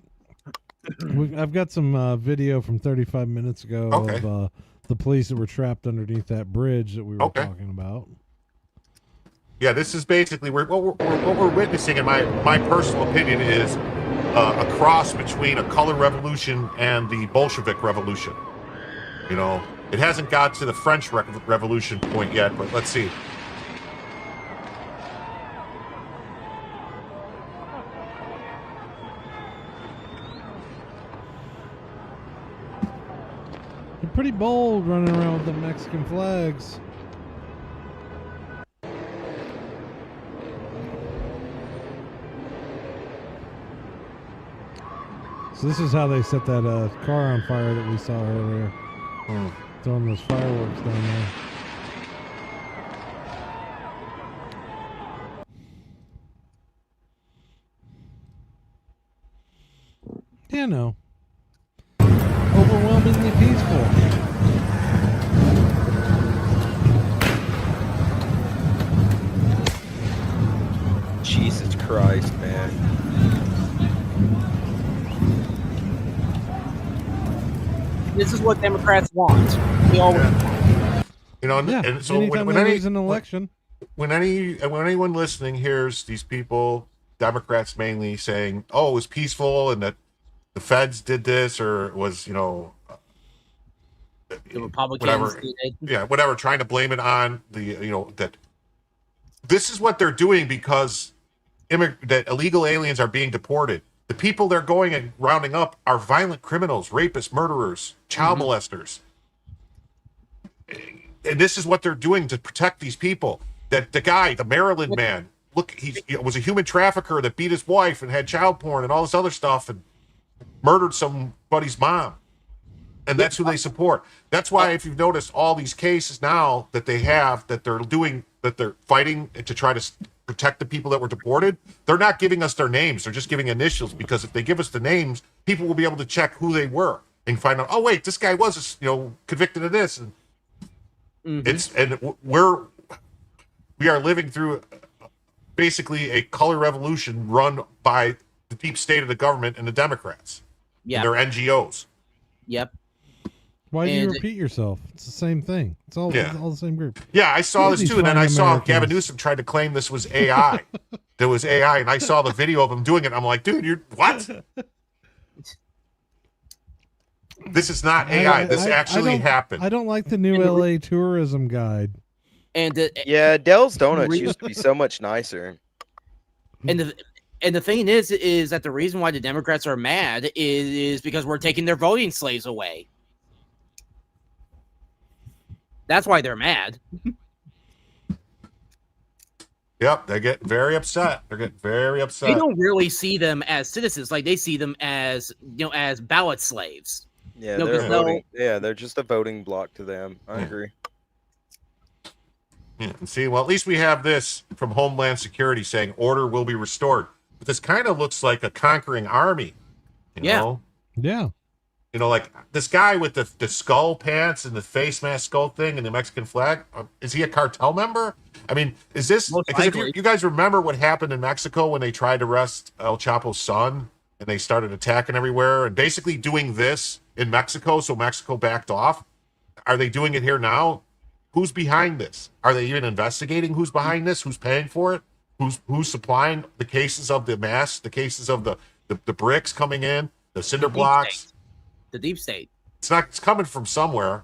I've got some video from 35 minutes ago of the police that were trapped underneath that bridge that we were talking about. Yeah, this is basically what we're witnessing, in my personal opinion, is a cross between a color revolution and the Bolshevik revolution. You know, it hasn't got to the French Revolution point yet, but let's see. They're pretty bold running around with the Mexican flags. So this is how they set that car on fire that we saw earlier. Throwing those fireworks down there. Yeah, no. Overwhelmingly peaceful. Jesus Christ, man. This is what Democrats want. We always You know, and so anytime when they lose an election, when anyone listening hears these people, Democrats mainly, saying, "Oh, it was peaceful," and that the feds did this, or it was, you know, the Republicans whatever, trying to blame it on the, you know, that this is what they're doing because that illegal aliens are being deported. The people they're going and rounding up are violent criminals, rapists, murderers, child molesters. And this is what they're doing to protect these people. That the guy, the Maryland man, look, he was a human trafficker that beat his wife and had child porn and all this other stuff and murdered somebody's mom. And that's who they support. That's why, if you've noticed, all these cases now that they have, that they're fighting to try to protect the people that were deported, they're not giving us their names. They're just giving initials, because if they give us the names, people will be able to check who they were and find out, oh, wait, this guy was, you know, convicted of this. And we are living through basically a color revolution run by the deep state of the government and the Democrats. Yeah. And their NGOs. Yep. Why do you repeat yourself? It's the same thing. It's all the same group. Yeah, I saw this too, and then I saw Americans. Gavin Newsom tried to claim this was AI. There was AI, and I saw the video of him doing it. I'm like, dude, you're what? This is not AI. This actually happened. I don't like the new LA tourism guide. And yeah, Dell's Donuts used to be so much nicer. And And the thing is that the reason why the Democrats are mad is because we're taking their voting slaves away. That's why they're mad. Yep, they get very upset. They get very upset. They don't really see them as citizens; like they see them as as ballot slaves. Yeah, they're voting. Yeah, they're just a voting block to them. I agree. Yeah, and see, well, at least we have this from Homeland Security saying order will be restored. But this kind of looks like a conquering army. You know? Yeah. You know, like this guy with the skull pants and the face mask skull thing and the Mexican flag. Is he a cartel member? I mean, is this because if you guys remember what happened in Mexico when they tried to arrest El Chapo's son and they started attacking everywhere and basically doing this in Mexico, so Mexico backed off? Are they doing it here now? Who's behind this? Are they even investigating who's behind this? Who's paying for it? Who's supplying the cases of the masks, the cases of the bricks coming in, the cinder blocks? The deep state. It's coming from somewhere.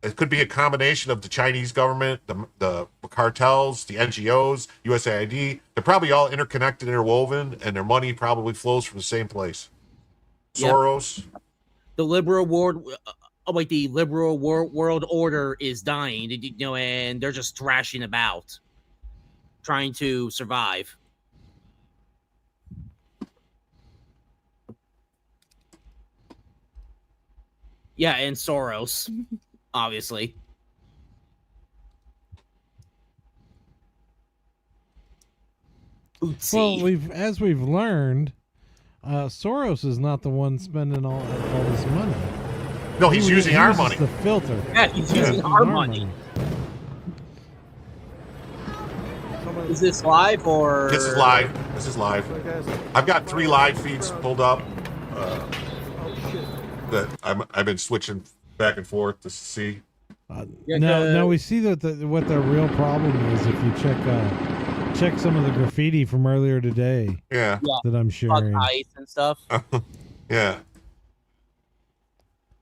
It could be a combination of the Chinese government, the cartels, the NGOs, USAID. They're probably all interconnected, interwoven, and their money probably flows from the same place. Soros. The liberal world, the liberal world order is dying, and they're just thrashing about, trying to survive. Yeah, and Soros, obviously. Well, as we've learned, Soros is not the one spending all this money. No, he's using our money. The filter. Yeah, he's using our money. Is this live or? This is live. This is live. I've got 3 live feeds pulled up. That I've been switching back and forth to see. No, we see that what the real problem is if you check some of the graffiti from earlier today. Yeah. That I'm sharing. Ice and stuff. Yeah.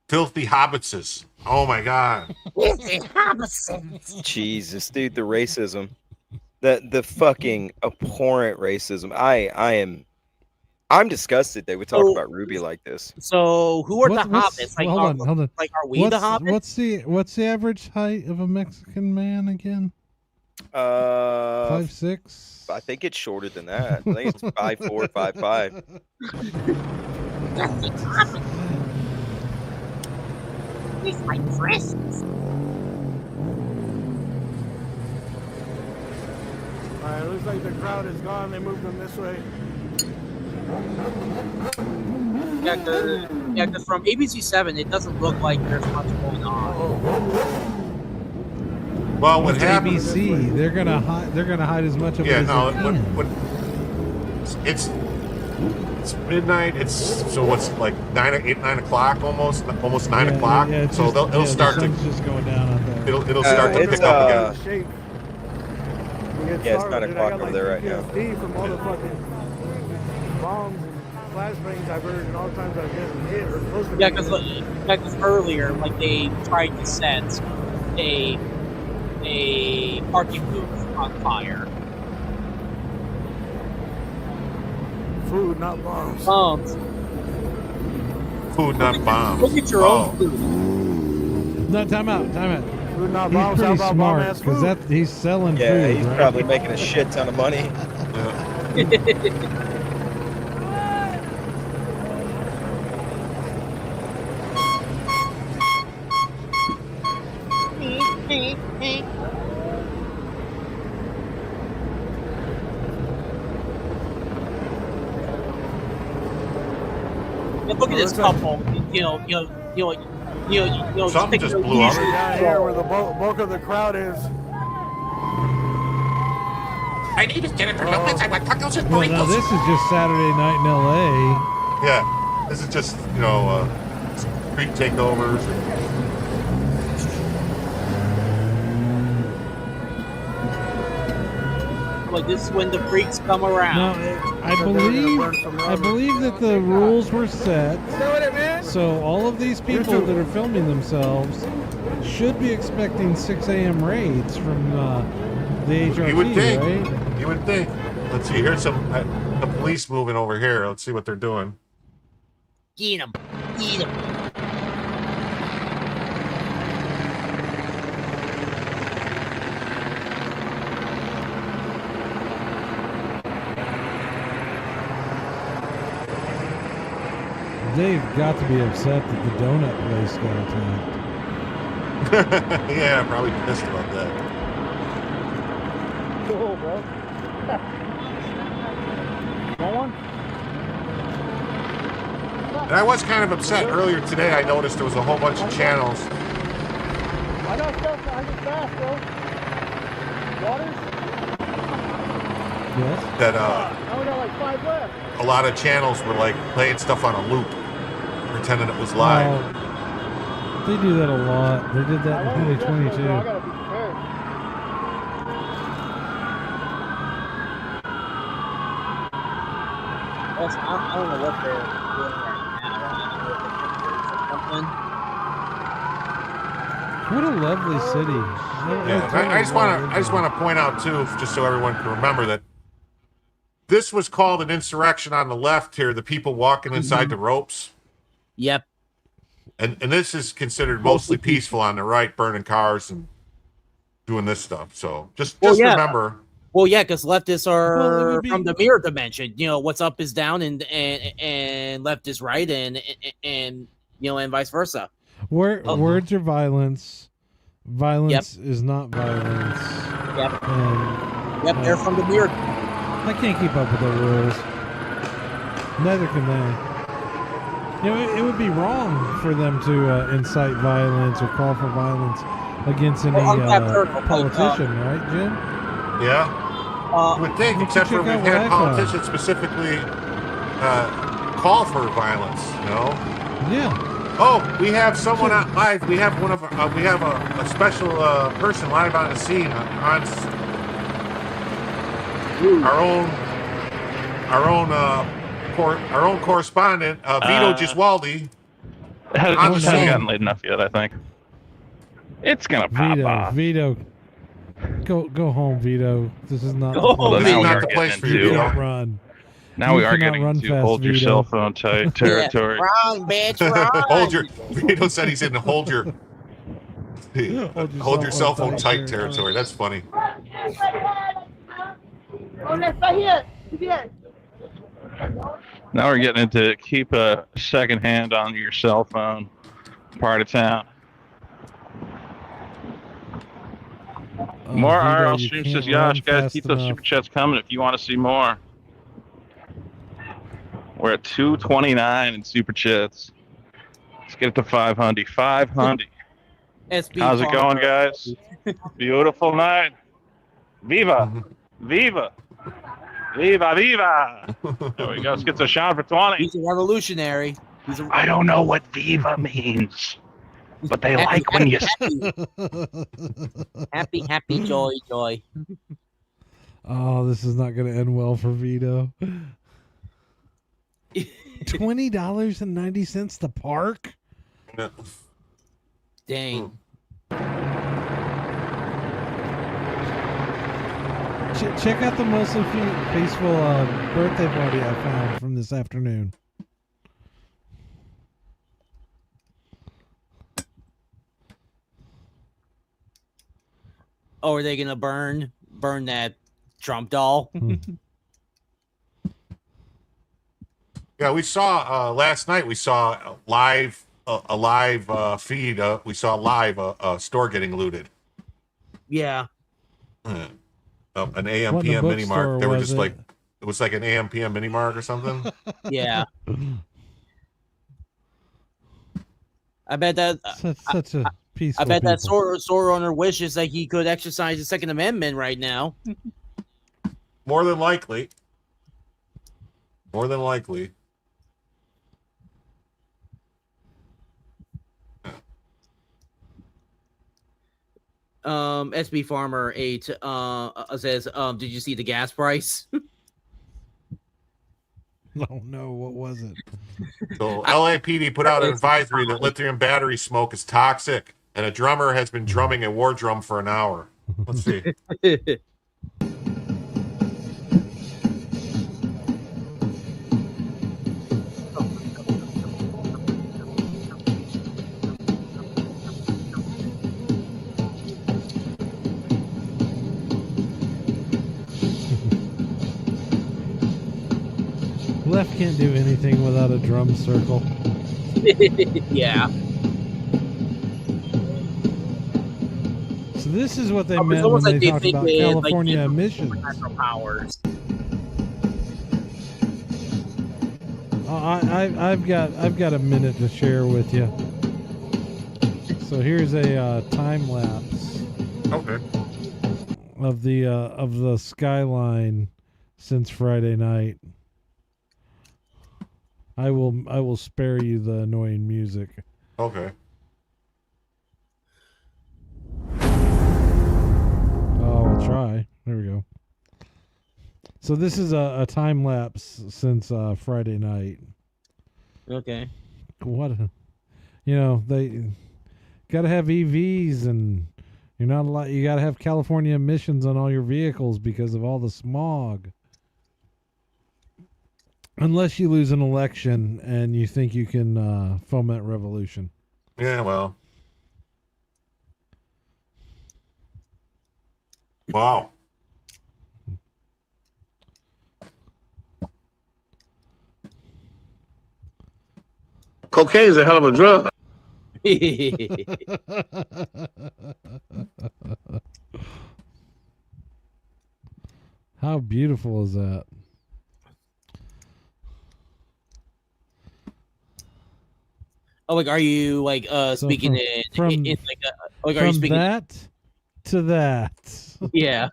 Filthy hobbitses. Oh my God. Jesus, dude, the racism. The fucking abhorrent racism. I'm disgusted they would talk about Ruby like this. So who are the hobbits? Like, hold on. Like, are we the hobbits? What's the average height of a Mexican man again? 5'6". I think it's shorter than that. I think it's 5'4", 5'5". It's my presents. All right, looks like the crowd is gone. They moved them this way. Yeah, because from ABC7, it doesn't look like there's much going on. Well, what happens? ABC, they're gonna hide as much of it as they can. It's midnight. It's like 9 o'clock almost 9 o'clock. Yeah, so it'll start to just going down out there. It'll start to pick up again. Yeah, it's 9 o'clock over there right now. From all the fucking bombs and flashbangs I've heard, and all the times I've been hit or close to. Yeah, because earlier, like they tried to set a parking booth on fire. Food, not bombs. Food, not bombs. Look at your own food. No, time out. Food, not He's bombs. How pretty about smart bomb-ass food? because he's selling Yeah, food. he's right? probably making a shit ton of money. Look at this couple. Something just blew up. Down here where the bulk of the crowd is. My name is Jennifer Lopez. I want tacos and Well, burritos. now this is just Saturday night in L.A. Yeah, this is just street takeovers. Like this is when the freaks come around. Now, I believe that the rules were set. So all of these people that are filming themselves should be expecting 6 a.m. raids from the HRT, You would think. right? You would think. Let's see. Here's some the police moving over here. Let's see what they're doing. Eat him. Eat him. They've got to be upset that the donut place got attacked. Yeah, probably pissed about that. Cool, bro. Want one? And I was kind of upset earlier today. I noticed there was a whole bunch of channels. I got stuff. I get fast, bro. Waters? Yes. That Now we got like 5 left. a lot of channels were like playing stuff on a loop, pretending it was live. Oh, they do that a lot. They did that in 2022. I gotta be prepared. I don't know what they're doing right now. What a lovely city. Yeah, I just want to point out too, just so everyone can remember that this was called an insurrection on the left here. The people walking inside the ropes. Yep. And this is considered mostly peaceful on the right, burning cars and doing this stuff. So just remember. Well, yeah, because leftists are be- from the mirror dimension. You know, what's up is down, and left is right, and you know, and vice versa. Words are violence. Violence is not violence. Yep. And, They're from the mirror. I can't keep up with the rules. Neither can they. You know, it would be wrong for them to incite violence or call for violence against any politician, right, Jim? Yeah. I would think, except for we've had politicians specifically call for violence. You know. Yeah. Oh, we have someone out live. We have one of we have a special person live on the scene on our own correspondent Vito Giswaldi. Hasn't gotten late enough yet, I think. It's gonna pop off. Vito, go home, Vito. This is not the place for you, Vito. Run. Now we are getting to hold your cell phone tight territory. Run, bitch, run. Vito said he's in hold your cell phone tight territory. That's funny. Now we're getting into keep a second hand on your cell phone part of town. More Vito, RL stream says, Yash, guys, keep those super chats coming if you want to see more. We're at 229 in super chats. Let's get it to 500. 500. How's it going, guys? Beautiful night. Viva. Viva. Viva, viva. There we go. Let's get a shot for 20. He's a revolutionary. I don't know what viva means, but they like when you... Happy, joy. Oh, this is not going to end well for Vito. $20.90 the park? No. Dang. Check out the mostly peaceful birthday party I found from this afternoon. Oh, are they gonna burn that Trump doll? Yeah, we saw last night. We saw a live feed. We saw live a store getting looted. Yeah. An AM PM mini mart. They were just like it was like an AM PM mini mart or something. Yeah. I bet that such a peaceful. I bet people. that store owner wishes that he could exercise the Second Amendment right now. More than likely. More than likely. SB Farmer 8 says, did you see the gas price? Oh no, what was it? So LAPD put out an advisory that lithium battery smoke is toxic, and a drummer has been drumming a war drum for an hour. Let's see. left can't do anything without a drum circle. Yeah. So this is what they It's meant when almost they like they talked think about they, California like, emissions. Natural powers. I've got a minute to share with you. So here's a time lapse. Okay. Of the skyline since Friday night. I will spare you the annoying music. Okay. Oh, we'll try. There we go. So this is a time lapse since Friday night. Okay. What? They got to have EVs, and you're not allowed. You got to have California emissions on all your vehicles because of all the smog. Unless you lose an election and you think you can foment revolution. Yeah, well. Wow. Cocaine is a hell of a drug. How beautiful is that? Oh, like, are you like speaking from in like like, are you from speaking that to that? Yeah.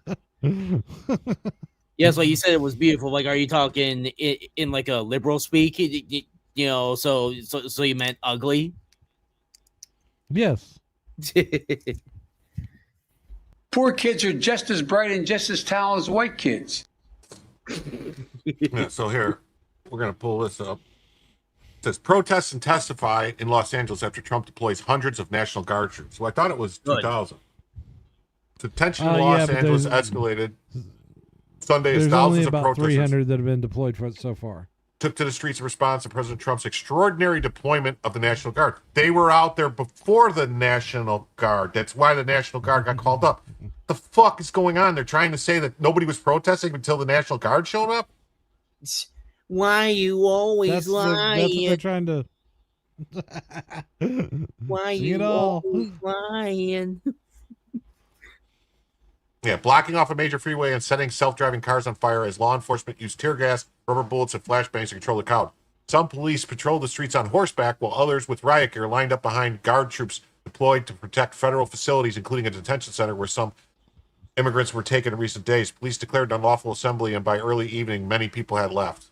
Yes, like you said, it was beautiful. Like, are you talking in like a liberal speak? You know, so you meant ugly? Yes. Poor kids are just as bright and just as talented as white kids. Yeah, so here, we're going to pull this up. It says, protests and testify in Los Angeles after Trump deploys hundreds of National Guard troops. So I thought it was 2000. The tension in Los Angeles escalated Sunday as There's thousands only of about protesters 300 that have been deployed so far. took to the streets in response to President Trump's extraordinary deployment of the National Guard. They were out there before the National Guard. That's why the National Guard got called up. The fuck is going on? They're trying to say that nobody was protesting until the National Guard showed up? Why you always lying? That's what they're trying to. Why See you it all. always lying? Yeah, blocking off a major freeway and setting self-driving cars on fire as law enforcement used tear gas, rubber bullets, and flashbangs to control the crowd. Some police patrolled the streets on horseback, while others with riot gear lined up behind guard troops deployed to protect federal facilities, including a detention center where some immigrants were taken in recent days. Police declared an unlawful assembly, and by early evening, many people had left.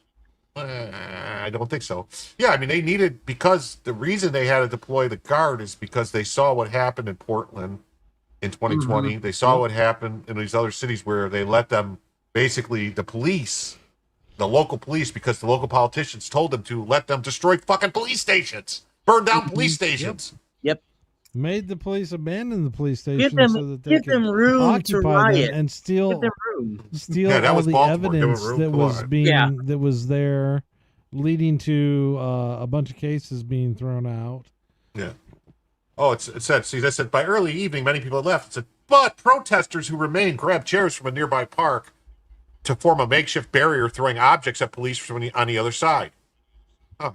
I don't think so. Yeah, I mean, they needed, because the reason they had to deploy the guard is because they saw what happened in Portland in 2020. They saw what happened in these other cities where they let them, basically the police, the local police, because the local politicians told them to, let them destroy fucking police stations, burn down police stations. Yep. Made the police abandon the police Give station them, so that they give could them room to occupy riot them and steal Give them room. Yeah, that all was the Baltimore. evidence that was being that was there, leading to a bunch of cases being thrown out. Yeah. Oh, it said, see, that said, by early evening, many people had left. It said, but protesters who remained grabbed chairs from a nearby park to form a makeshift barrier, throwing objects at police from on the other side. Huh.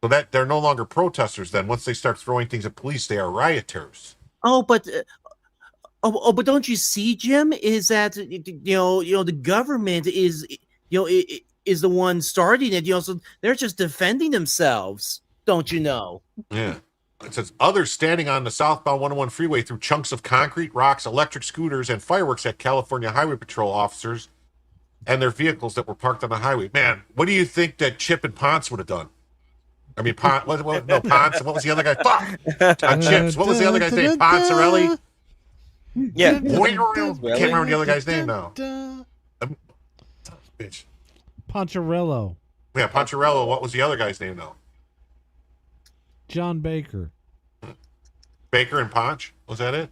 So that they're no longer protesters then. Once they start throwing things at police, they are rioters. Oh, but but don't you see, Jim? Is that the government is is the one starting it? So they're just defending themselves. Don't you know? Yeah. It says others standing on the southbound 101 freeway threw chunks of concrete, rocks, electric scooters, and fireworks at California Highway Patrol officers and their vehicles that were parked on the highway. Man, what do you think that Chip and Ponce would have done? I mean, Ponce. No, Ponce. What was the other guy? Fuck. Chips. What was the other guy's name? Poncerelli. Yeah. Can't remember the other guy's name now. Bitch. Poncherello. Yeah, Poncherello. What was the other guy's name though? John Baker. Baker and Ponch? Was that it?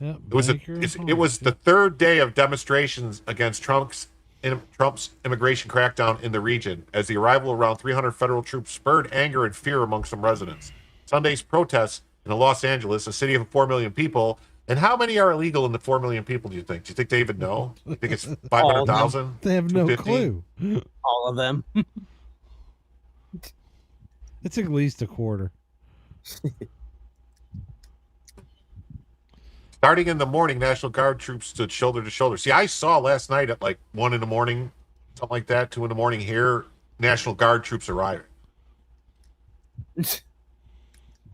Yeah, it was the third day of demonstrations against Trump's immigration crackdown in the region, as the arrival of around 300 federal troops spurred anger and fear among some residents. Sunday's protests in Los Angeles, a city of 4 million people, And how many are illegal in the 4 million people, do you think? Do you think they even know? You think it's 500,000? They have no 250? clue. All of them. It's at least a quarter. Starting in the morning, National Guard troops stood shoulder to shoulder. See, I saw last night at like 1 in the morning, something like that, 2 in the morning here, National Guard troops arriving.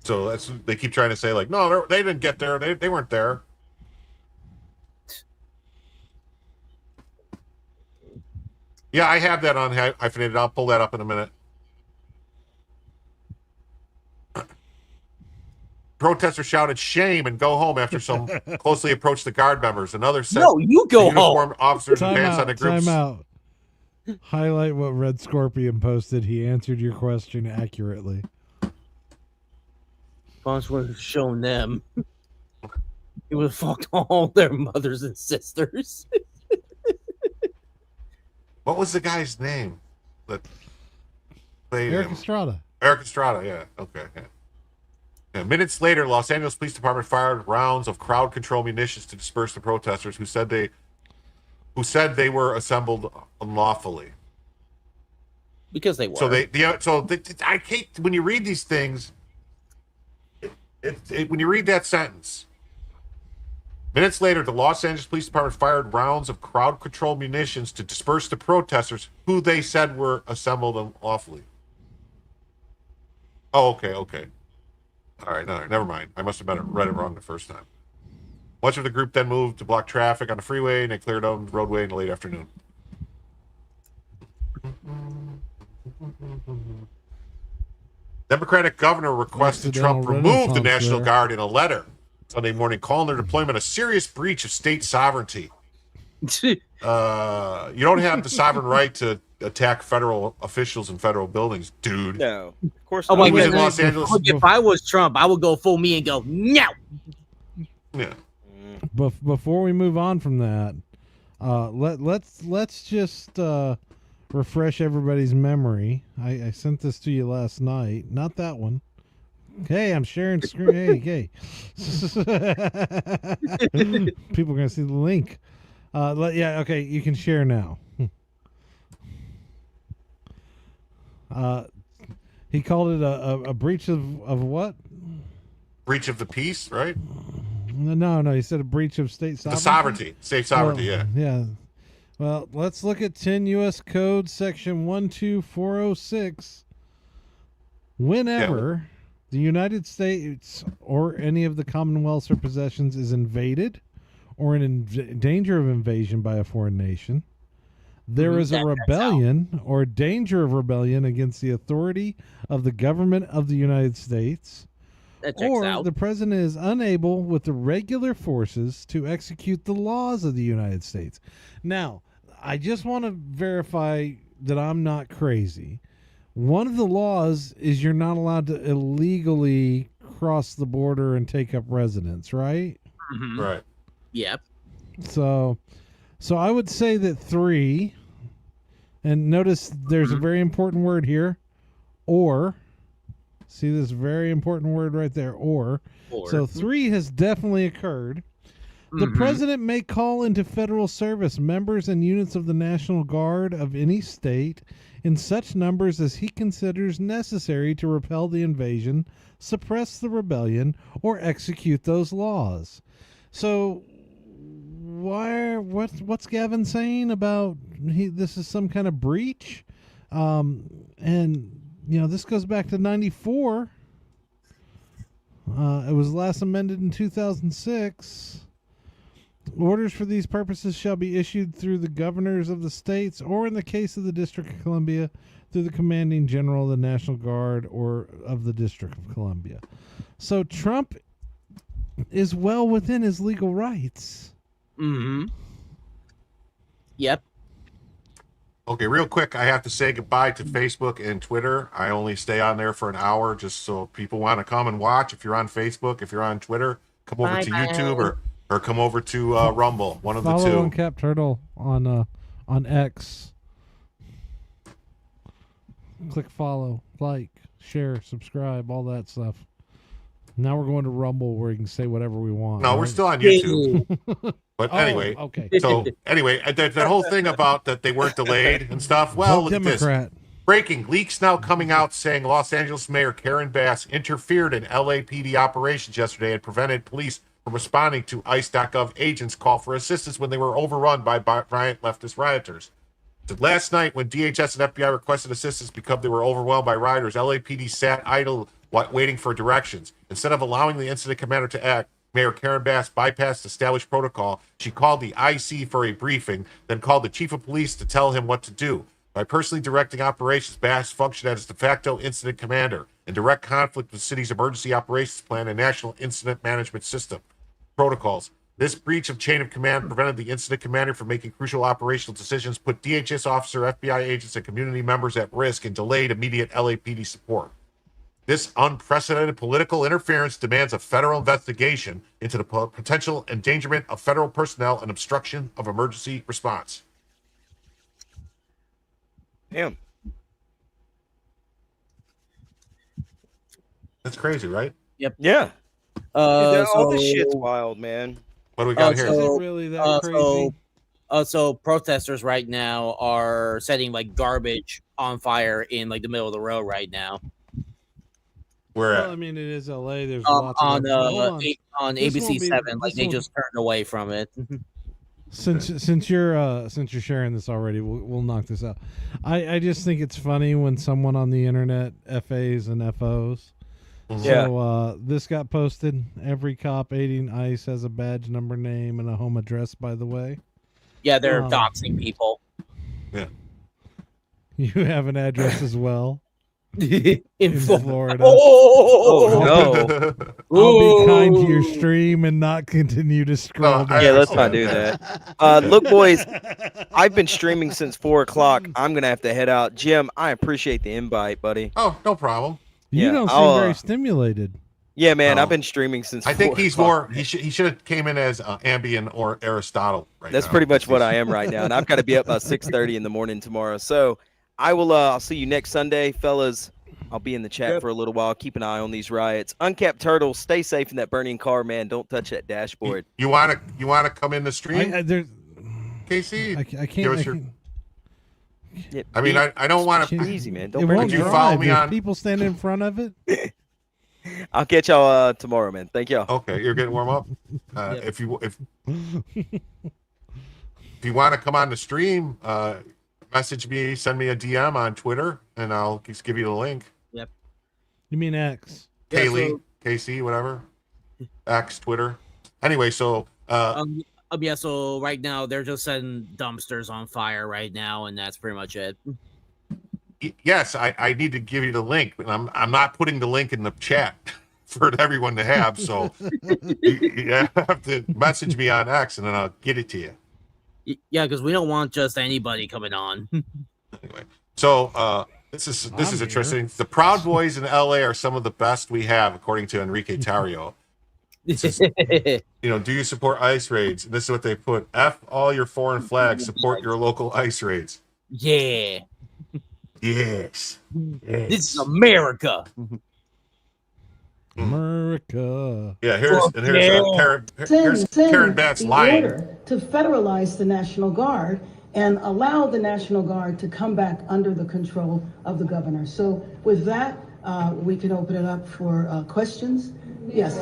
So that's they keep trying to say, like, no, they didn't get there. They weren't there. Yeah, I have that on hyphenated. I'll pull that up in a minute. Protesters shouted "shame" and "go home" after some closely approached the guard members. Another said, "No, you go home." Uniformed officers advanced on the groups. Time out. Highlight what Red Scorpion posted. He answered your question accurately. Boss would have shown them. He would have fucked all their mothers and sisters. What was the guy's name? That played Eric him? Estrada. Eric Estrada, yeah. Okay. Yeah. Minutes later, Los Angeles Police Department fired rounds of crowd control munitions to disperse the protesters who said they were assembled unlawfully. Because they were. So I hate when you read these things. When you read that sentence, minutes later, the Los Angeles Police Department fired rounds of crowd control munitions to disperse the protesters who they said were assembled unlawfully. Oh, okay. All right, never mind. I must have read it wrong the first time. Much of the group then moved to block traffic on the freeway, and they cleared out the roadway in the late afternoon. Democratic governor requested Trump remove the National Guard in a letter Sunday morning, calling their deployment a serious breach of state sovereignty. You don't have the sovereign right to attack federal officials in federal buildings, dude. No, of course not. not. He was in Los Angeles. If I was Trump, I would go full me and go, no. Yeah. Before we move on from that, let's just refresh everybody's memory. I sent this to you last night. Not that one. Okay, I'm sharing screen. Hey. People are going to see the link. Yeah, okay, you can share now. He called it a breach of what? Breach of the peace, right? No, he said a breach of state sovereignty. The sovereignty. State sovereignty, Yeah. Well, let's look at 10 U.S. Code Section 12406. Whenever the United States or any of the Commonwealths or possessions is invaded or in danger of invasion by a foreign nation, there is a rebellion or danger of rebellion against the authority of the government of the United States, or the president is unable with the regular forces to execute the laws of the United States. Now, I just want to verify that I'm not crazy. One of the laws is you're not allowed to illegally cross the border and take up residence, right? Mm-hmm. Right. Yep. So I would say that 3, and notice there's a very important word here, or. See this very important word right there, or. So 3 has definitely occurred. The president may call into federal service members and units of the National Guard of any state in such numbers as he considers necessary to repel the invasion, suppress the rebellion, or execute those laws. So what's Gavin saying about this is some kind of breach? And this goes back to 94. It was last amended in 2006. Orders for these purposes shall be issued through the governors of the states, or in the case of the District of Columbia, through the commanding general of the National Guard or of the District of Columbia. So Trump is well within his legal rights. Mm-hmm. Yep. Okay, real quick, I have to say goodbye to Facebook and Twitter. I only stay on there for an hour just so people want to come and watch. If you're on Facebook, if you're on Twitter, come over to YouTube or come over to Rumble, one of the two. Follow on Cap Turtle on X. Click follow, like, share, subscribe, all that stuff. Now we're going to Rumble where we can say whatever we want. No, right? we're still on YouTube. But Oh, anyway, okay. So anyway, that whole thing about that they weren't delayed and stuff. Well, Vote look Democrat. at this. Breaking leaks now coming out saying Los Angeles Mayor Karen Bass interfered in LAPD operations yesterday and prevented police from responding to ICE.gov agents' call for assistance when they were overrun by violent leftist rioters. So last night, when DHS and FBI requested assistance because they were overwhelmed by rioters, LAPD sat idle waiting for directions. Instead of allowing the incident commander to act, Mayor Karen Bass bypassed established protocol. She called the IC for a briefing, then called the chief of police to tell him what to do. By personally directing operations, Bass functioned as de facto incident commander in direct conflict with the city's emergency operations plan and national incident management system protocols. This breach of chain of command prevented the incident commander from making crucial operational decisions, put DHS officer, FBI agents, and community members at risk, and delayed immediate LAPD support. This unprecedented political interference demands a federal investigation into the potential endangerment of federal personnel and obstruction of emergency response. Damn. That's crazy, right? Yep. Yeah. All this So- shit's wild, man. What do we got here? Is it really that crazy? So protesters right now are setting like garbage on fire in like the middle of the road right now. Where Well, I mean, it is LA. There's lots of on Hold on This won't ABC be- 7, like this they won't- just turned away from it. Since you're sharing this already, we'll knock this out. I just think it's funny when someone on the internet FAs and FOs. Yeah. So this got posted. Every cop aiding ICE has a badge number, name, and a home address. By the way. Yeah, they're Um, doxing people. Yeah. You have an address as well. in Florida. Oh, no. I'll be kind to your stream and not continue to scroll down. Yeah, let's not do that. Look, boys, I've been streaming since 4 o'clock. I'm going to have to head out. Jim, I appreciate the invite, buddy. Oh, no problem. You Yeah, don't seem I'll, very stimulated. Yeah, man, Oh. I've been streaming since I think 4 he's o'clock. more. He should have came in as Ambien or Aristotle. Right That's now. pretty much what I am right now, and I've got to be up by 6:30 in the morning tomorrow. So I will. I'll see you next Sunday, fellas. I'll be in the chat for a little while. Keep an eye on these riots. Uncapped Turtle, stay safe in that burning car, man. Don't touch that dashboard. You want to come in the stream, There's, Casey? I can't. Give us I your- can't- Yeah, I mean, I don't want to. easy, man. It Don't won't Would you drive. follow me There's on? people standing in front of it. I'll catch y'all tomorrow, man. Thank y'all. Okay, you're getting warm up. If you want to come on the stream, message me, send me a DM on Twitter, and I'll just give you the link. Yep. You mean X? Kaylee, KC, whatever. X, Twitter. Anyway, so Yeah, so right now they're just setting dumpsters on fire right now, and that's pretty much it. yes, I need to give you the link, but I'm not putting the link in the chat for everyone to have. So you have to message me on X, and then I'll get it to you. Yeah, because we don't want just anybody coming on. Anyway, so this is interesting. The Proud Boys in LA are some of the best we have, according to Enrique Tarrio. This is, do you support ICE raids? And this is what they put: F all your foreign flags, support your local ICE raids. Yeah. Yes. This is America. America. Yeah, here's Karen Batt's the lying. order to federalize the National Guard and allow the National Guard to come back under the control of the governor. So with that, we can open it up for questions. Yes.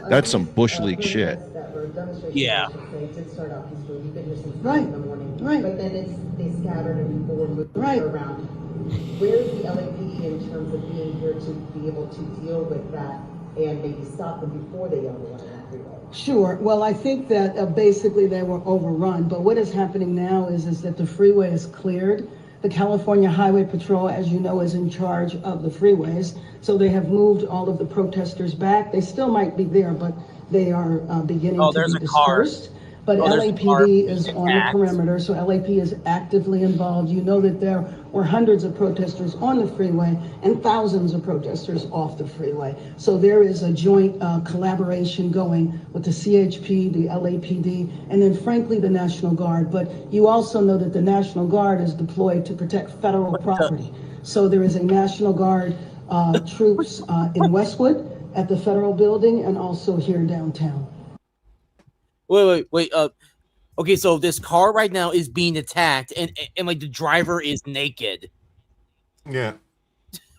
That's some Bush League shit. Yeah. Right. Right. But then they scattered and people were moving Right. around. Where is the LAPD in terms of being here to be able to deal with that and maybe stop them before they overrun that freeway? Sure. Well, I think that basically they were overrun. But what is happening now is that the freeway is cleared. The California Highway Patrol, as you know, is in charge of the freeways. So they have moved all of the protesters back. They still might be there, but they are beginning to be dispersed. But LAPD is on the perimeter, so LAP is actively involved. You know that there were hundreds of protesters on the freeway and thousands of protesters off the freeway. So there is a joint collaboration going with the CHP, the LAPD, and then frankly the National Guard. But you also know that the National Guard is deployed to protect federal property. So there is a National Guard troops in Westwood at the Federal Building and also here downtown. Wait. Okay, so this car right now is being attacked, and like the driver is naked. Yeah.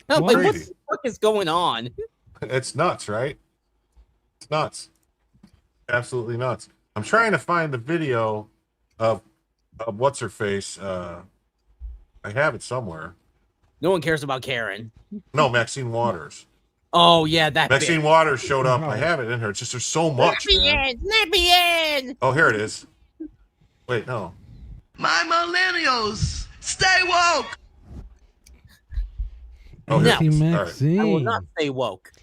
I'm like, what the fuck is going on? It's nuts, right? It's nuts. Absolutely nuts. I'm trying to find the video of what's her face. I have it somewhere. No one cares about Karen. No, Maxine Waters. Oh yeah, that Maxine bitch. Waters showed up. I have it in her. It's just there's so much. Let me in. Oh, here it is. Wait, no. My millennials, stay woke. Oh, No. here it is. All right. Maxine. I will not stay woke.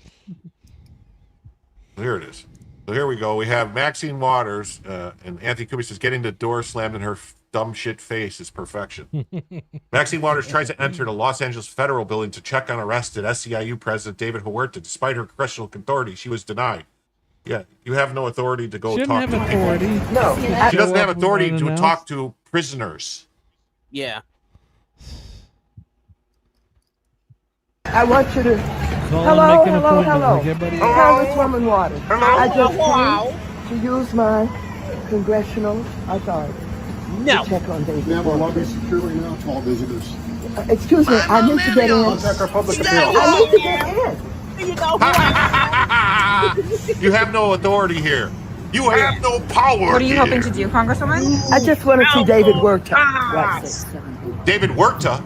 Here it is. So here we go. We have Maxine Waters, and Anthony Kubi says, getting the door slammed in her dumb shit face is perfection. Maxine Waters tries to enter the Los Angeles Federal Building to check on arrested SEIU President David Huerta. Despite her congressional authority, she was denied. Yeah, you have no authority to go talk to authority. No, she doesn't have authority to talk to prisoners. Yeah. I want you to. Call Hello, and make an hello, appointment hello. like everybody else. Congresswoman Waters. I just came to use my congressional authority. No. To check on David. Ma'am, our lobby is securely now to all visitors. Excuse me, I need to get in. Contact our public appeal. I need to get in. You know You have no authority here. You have no power. What are you hoping to do, Congresswoman? I just want to see David Huerta. Right. David Huerta?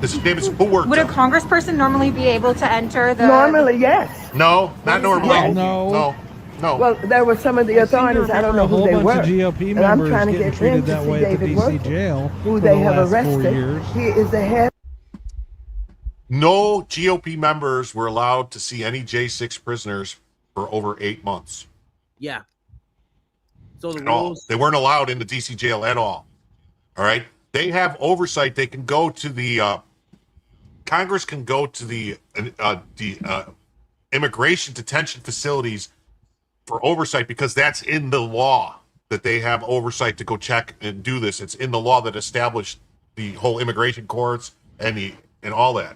His name is Huerta. Would a congressperson normally be able to enter the... Normally, yes. No, not normally. Yes. No. Well, there were some of the authorities, I don't know who they were. A whole bunch of GOP And I'm members trying to getting get treated in to that see way at the David DC Huerta, jail who for they the have last 4 arrested. years. He is the head. No GOP members were allowed to see any J6 prisoners for over 8 months. Yeah. So the At all. rules. They weren't allowed in the DC jail at all. All right. They have oversight. They can go to the Congress can go to the immigration detention facilities for oversight because that's in the law that they have oversight to go check and do this. It's in the law that established the whole immigration courts and all that.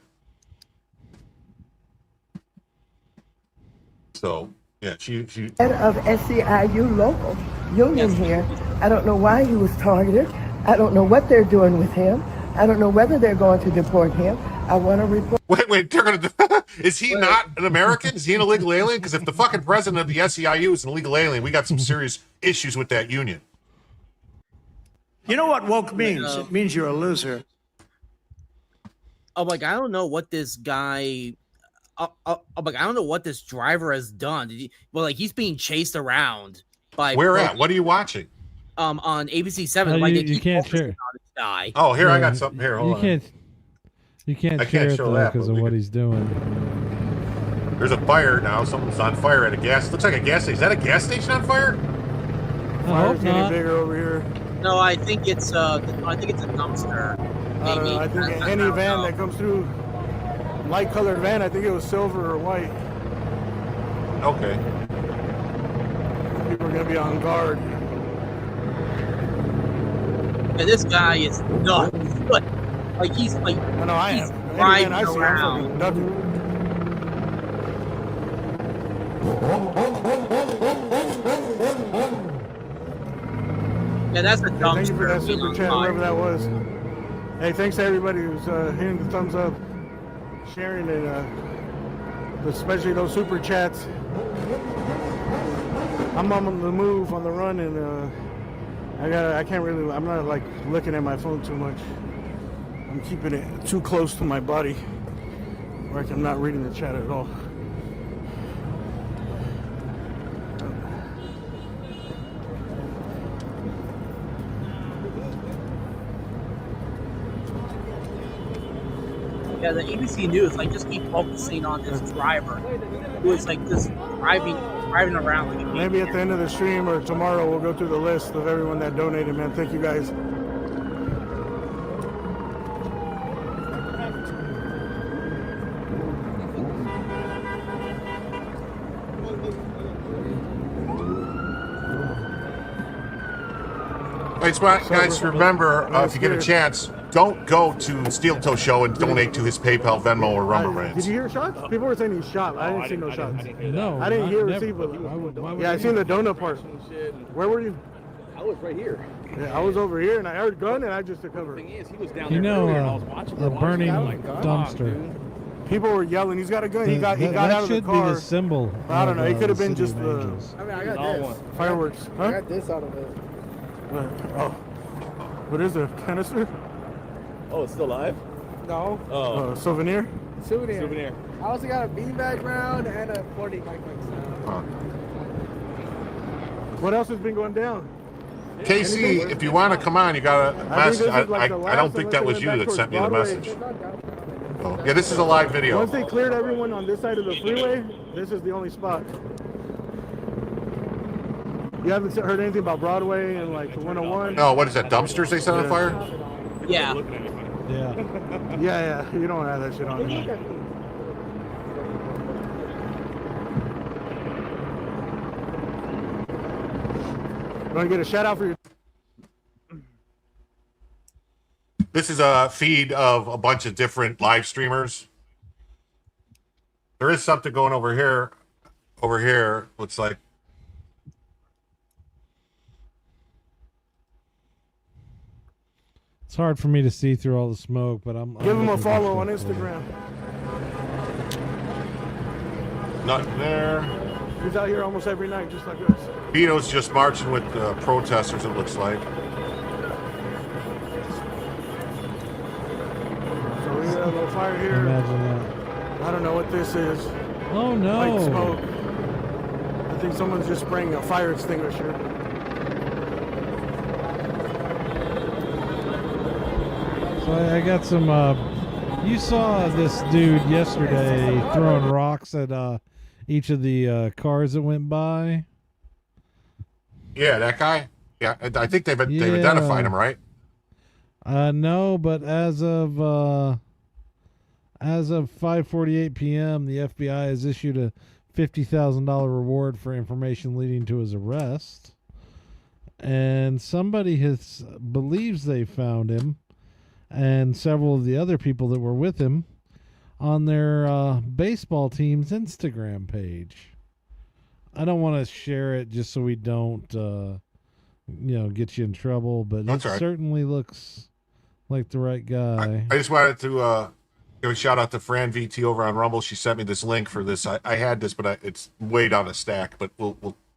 So yeah, she Head of SEIU local union here. I don't know why he was targeted. I don't know what they're doing with him. I don't know whether they're going to deport him. I want to report. Wait, they're gonna. Is he not an American? Is he an illegal alien? Because if the fucking president of the SEIU is an illegal alien, we got some serious issues with that union. You know what woke means? It means you're a loser. I'm like, I don't know what this guy. I'm like, I don't know what this driver has done. He's being chased around by. Where at? What are you watching? On ABC 7. Oh, they you keep can't focusing share. on this guy. Oh, here I got something here. Hold on. You can't I share can't it show though that, because but of we what can- he's doing. There's a fire now. Someone's on fire at a gas. Looks like a gas station. Is that a gas station on fire? I hope not. Bigger over here. No, I think it's a dumpster. I don't know. I think any van that comes through, light colored van, I think it was silver or white. Okay. People are gonna be on guard. And this guy is nuts. But he's like, I know I he's am. Any riding van I see, I'm around. fucking ducking. Yeah, that's a dumpster. Thank you for that super chat, whoever that was. Hey, thanks to everybody who's hitting the thumbs up, sharing, and especially those super chats. I'm on the move, on the run, and I'm not like looking at my phone too much. I'm keeping it too close to my body, where I'm not reading the chat at all. Yeah, the ABC News just keep focusing on this driver who is just driving around. Maybe at the end of the stream or tomorrow we'll go through the list of everyone that donated, man. Thank you guys. Guys, remember, if you get a chance, don't go to Steel Toe Show and donate to his PayPal, Venmo, or Rumble Did Rants. you hear shots? People were saying he shot. I didn't see no shots. No, I didn't hear never. receive, but Why would yeah, I I seen do the donut part. Where were you? I was right here. Yeah, I was over here and I heard gun and I just took cover. The thing is, he was down You there know, earlier and I was watching. a burning dumpster. People were yelling. He's got a gun. He got that out of the should car. be the symbol. I don't know. It of, could have the been City just of the Angels. I mean, I got this. fireworks. Huh? I got this out of it. Oh, what is it? Canister? Oh, it's still alive? No. Oh. Souvenir? Souvenir. I also got a beanbag round and a 40 mic What else has been going down? Casey, if you want to come on, you got a message. this is like the I don't last think that was unless you they that went sent me back the towards message. Oh, yeah, this is a live video. Once they cleared everyone on this side of the freeway, this is the only spot. You haven't heard anything about Broadway and like 101? No, what is that, dumpsters they set on fire? Yeah. Yeah, you don't have that shit on here. You want to get a shout out for your... This is a feed of a bunch of different live streamers. There is something going over here. Over here, looks like. It's hard for me to see through all the smoke, but I'm Give him a looking follow for on stuff for you. Instagram. Nothing there. He's out here almost every night, just like us. Vito's just marching with protesters, it looks like. So we got a little fire here. Imagine that. I don't know what this is. Oh no! White smoke. I think someone's just spraying a fire extinguisher. So I got some. You saw this dude yesterday throwing rocks at each of the cars that went by. Yeah, that guy. Yeah, I think they've identified him, right? No, but as of 5:48 p.m., the FBI has issued a $50,000 reward for information leading to his arrest, and somebody believes they found him, and several of the other people that were with him, on their baseball team's Instagram page. I don't want to share it just so we don't, get you in trouble, but That's it all right. certainly looks like the right guy. I just wanted to give a shout out to Fran VT over on Rumble. She sent me this link for this. I had this, but it's way down the stack. But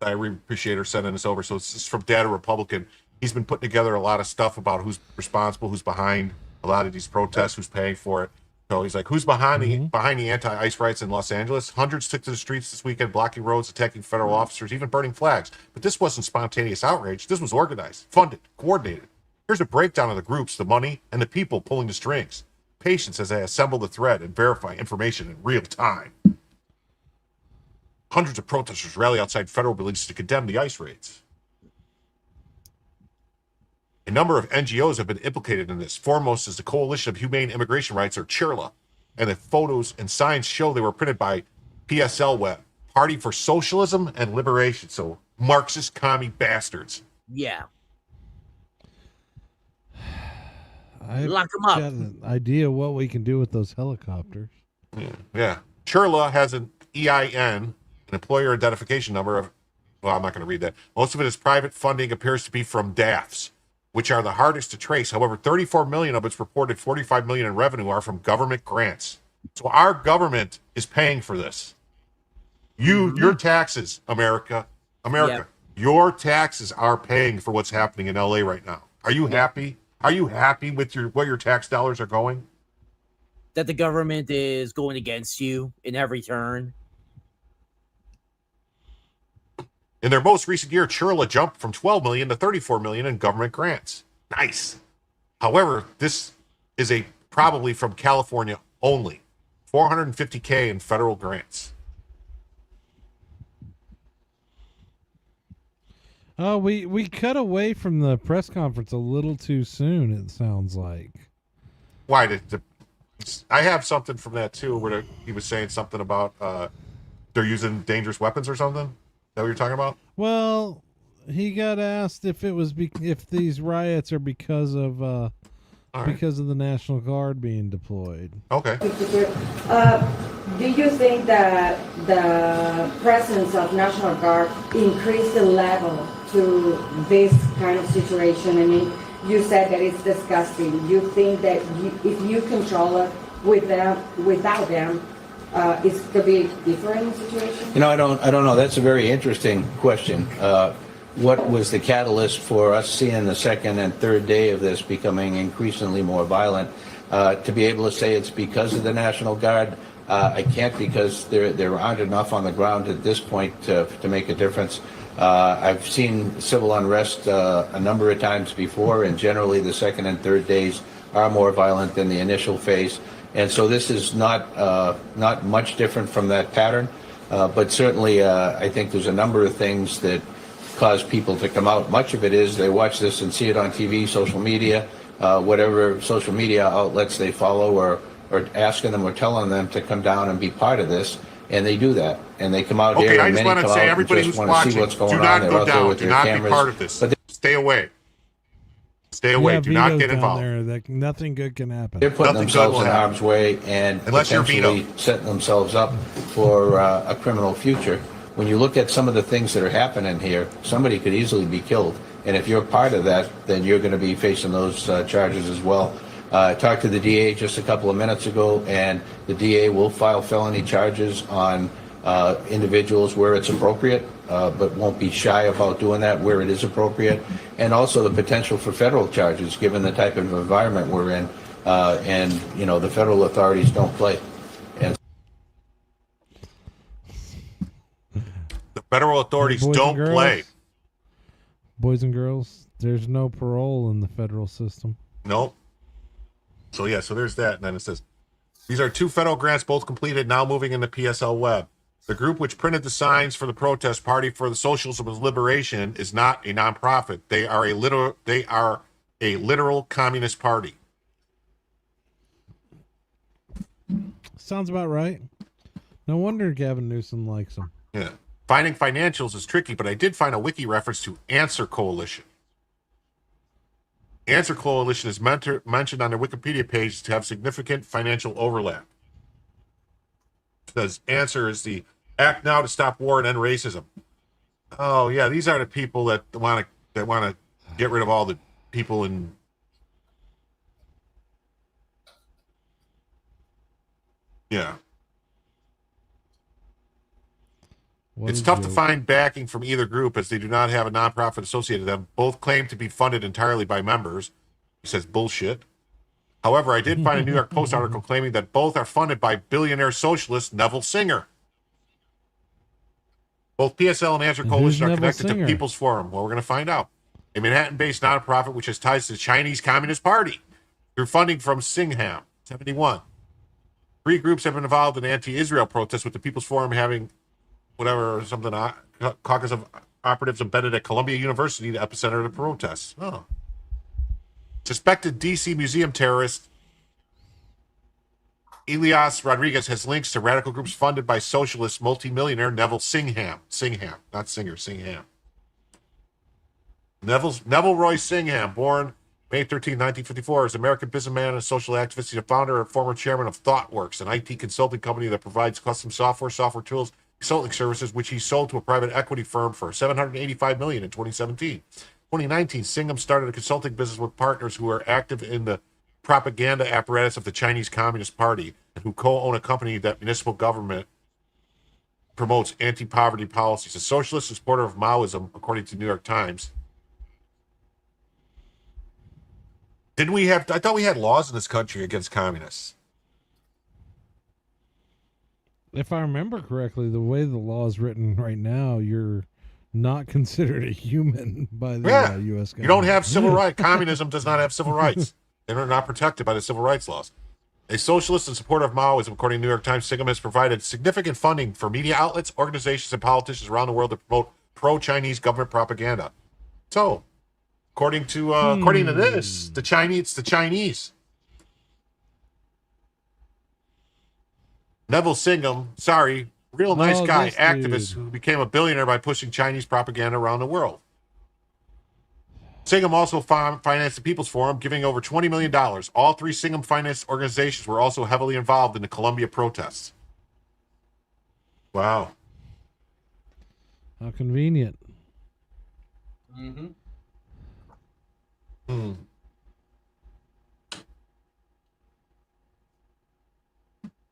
I really appreciate her sending this over. So it's from Data Republican. He's been putting together a lot of stuff about who's responsible, who's behind a lot of these protests, who's paying for it. So he's like, who's behind the anti-ICE riots in Los Angeles? Hundreds took to the streets this weekend, blocking roads, attacking federal officers, even burning flags. But this wasn't spontaneous outrage. This was organized, funded, coordinated. Here's a breakdown of the groups, the money, and the people pulling the strings. Patience as they assemble the thread and verify information in real time. Hundreds of protesters rally outside federal buildings to condemn the ICE raids. A number of NGOs have been implicated in this. Foremost is the Coalition of Humane Immigration Rights, or CHIRLA, and the photos and signs show they were printed by PSL Web, Party for Socialism and Liberation. So Marxist commie bastards. Yeah. I've Lock 'em up. got an idea what we can do with those helicopters. Yeah. CHIRLA has an EIN, an employer identification number of, well, I'm not going to read that. Most of it is private funding, appears to be from DAFs, which are the hardest to trace. However, 34 million of its reported 45 million in revenue are from government grants. So our government is paying for this. Your taxes, America, your taxes are paying for what's happening in LA right now. Are you happy? Are you happy with where your tax dollars are going? That the government is going against you in every turn. In their most recent year, CHIRLA jumped from 12 million to 34 million in government grants. Nice. However, this is probably from California only. $450K in federal grants. Oh, we cut away from the press conference a little too soon, it sounds like. Why? I have something from that too, where he was saying something about they're using dangerous weapons or something. Is that what you're talking about? Well, he got asked if it was if these riots are because of because of the National Guard being deployed. Okay. Do you think that the presence of National Guard increased the level to this kind of situation? I mean, you said that it's disgusting. You think that if you control it with them, without them, it's going to be a different situation? I don't know. That's a very interesting question. What was the catalyst for us seeing the second and third day of this becoming increasingly more violent? To be able to say it's because of the National Guard, I can't, because there aren't enough on the ground at this point to make a difference. I've seen civil unrest a number of times before, and generally the second and third days are more violent than the initial phase. And so this is not much different from that pattern, but certainly I think there's a number of things that cause people to come out. Much of it is they watch this and see it on TV, social media, whatever social media outlets they follow, or asking them or telling them to come down and be part of this, and they do that, and they come out here. Okay, I and just many want to come say, out everybody and who's just want to see watching, what's going do on. not They're go out there down. with Do their not be cameras. part of this. But Stay away. Stay away. Yeah, Do not Vito's get down involved. there. That nothing good can happen. they're putting Nothing themselves good will in happen. harm's way and Unless you're potentially Vito. setting themselves up for a criminal future. When you look at some of the things that are happening here, somebody could easily be killed. And if you're part of that, then you're going to be facing those charges as well. I talked to the DA just a couple of minutes ago, and the DA will file felony charges on individuals where it's appropriate, but won't be shy about doing that where it is appropriate. And also the potential for federal charges, given the type of environment we're in. And, the federal authorities don't play. And The federal authorities Boys and don't girls. play. Boys and girls, there's no parole in the federal system. Nope. So there's that. And then it says, these are 2 federal grants, both completed, now moving into PSL Web. The group which printed the signs for the protest Party for the Socialism of Liberation is not a nonprofit. They are a literal communist party. Sounds about right. No wonder Gavin Newsom likes him. Yeah. Finding financials is tricky, but I did find a wiki reference to Answer Coalition. Answer Coalition is mentioned on their Wikipedia page to have significant financial overlap. It says Answer is the act now to stop war and end racism. Oh yeah, these are the people that want to get rid of all the people in. Yeah. It's tough to find backing from either group, as they do not have a nonprofit associated with them. Both claim to be funded entirely by members. He says bullshit. However, I did find a New York Post article claiming that both are funded by billionaire socialist Neville Singer. Both PSL and Answer Coalition are Neville connected Singer? to People's Forum. Well, we're going to find out. A Manhattan-based nonprofit which has ties to the Chinese Communist Party through funding from Singham, 71. 3 groups have been involved in anti-Israel protests, with the People's Forum having caucus of operatives embedded at Columbia University, the epicenter of the protests. Oh. Suspected D.C. museum terrorist Elias Rodriguez has links to radical groups funded by socialist multimillionaire Neville Singham. Singham, not Singer, Singham. Neville Roy Singham, born May 13, 1954, is an American businessman and social activist. He's the founder and former chairman of ThoughtWorks, an IT consulting company that provides custom software tools, consulting services, which he sold to a private equity firm for $785 million in 2017. 2019, Singham started a consulting business with partners who are active in the propaganda apparatus of the Chinese Communist Party and who co-own a company that municipal government promotes anti-poverty policies. A socialist and supporter of Maoism, according to the New York Times. I thought we had laws in this country against communists. If I remember correctly, the way the law is written right now, you're not considered a human by the U.S. government. You don't have civil rights. Communism does not have civil rights. They're not protected by the civil rights laws. A socialist and supporter of Maoism, according to the New York Times, Singham has provided significant funding for media outlets, organizations, and politicians around the world to promote pro-Chinese government propaganda. So, according to this, it's the Chinese. Neville Singham, real nice guy, activist who became a billionaire by pushing Chinese propaganda around the world. Singham also financed the People's Forum, giving over $20 million. All three Singham-financed organizations were also heavily involved in the Columbia protests. Wow. How convenient. Mm-hmm. Hmm.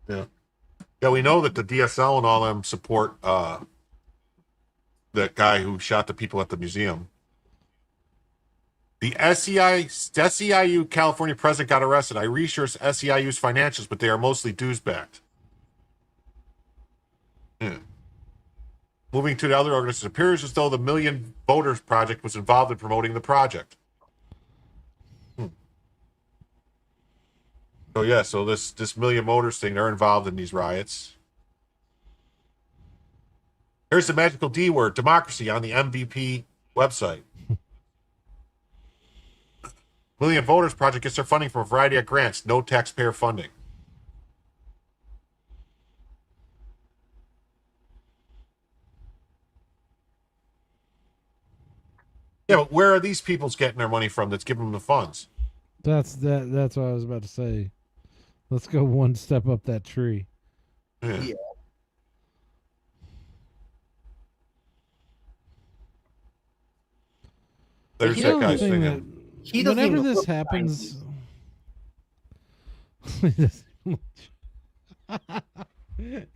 Yeah. Yeah, we know that the DSL and all them support that guy who shot the people at the museum. The SEIU California president got arrested. I researched SEIU's financials, but they are mostly dues-backed. Yeah. Moving to the other organizations, it appears as though the Million Voters Project was involved in promoting the project. So yeah, so this Million Voters thing, they're involved in these riots. Here's the magical D word, democracy, on the MVP website. Million Voters Project gets their funding from a variety of grants, no taxpayer funding. Yeah, but where are these people's getting their money from that's giving them the funds? That's what I was about to say. Let's go one step up that tree. Yeah. There's that guy singing. Whenever this happens, he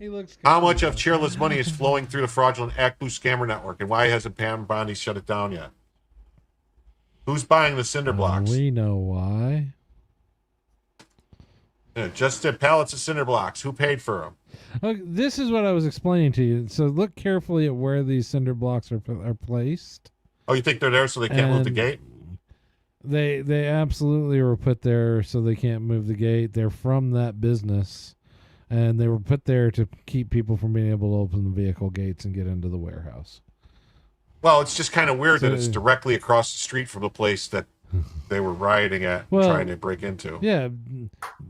looks. How much of Chairless money is flowing through the fraudulent ActBoost scammer network, and why hasn't Pam Bondi shut it down yet? Who's buying the cinder blocks? We know why. Yeah, just the pallets of cinder blocks. Who paid for them? Okay, this is what I was explaining to you. So look carefully at where these cinder blocks are placed. Oh, you think they're there so they can't move the gate? They absolutely were put there so they can't move the gate. They're from that business, and they were put there to keep people from being able to open the vehicle gates and get into the warehouse. Well, it's just kind of weird that it's directly across the street from the place that they were rioting at, trying to break into. Yeah,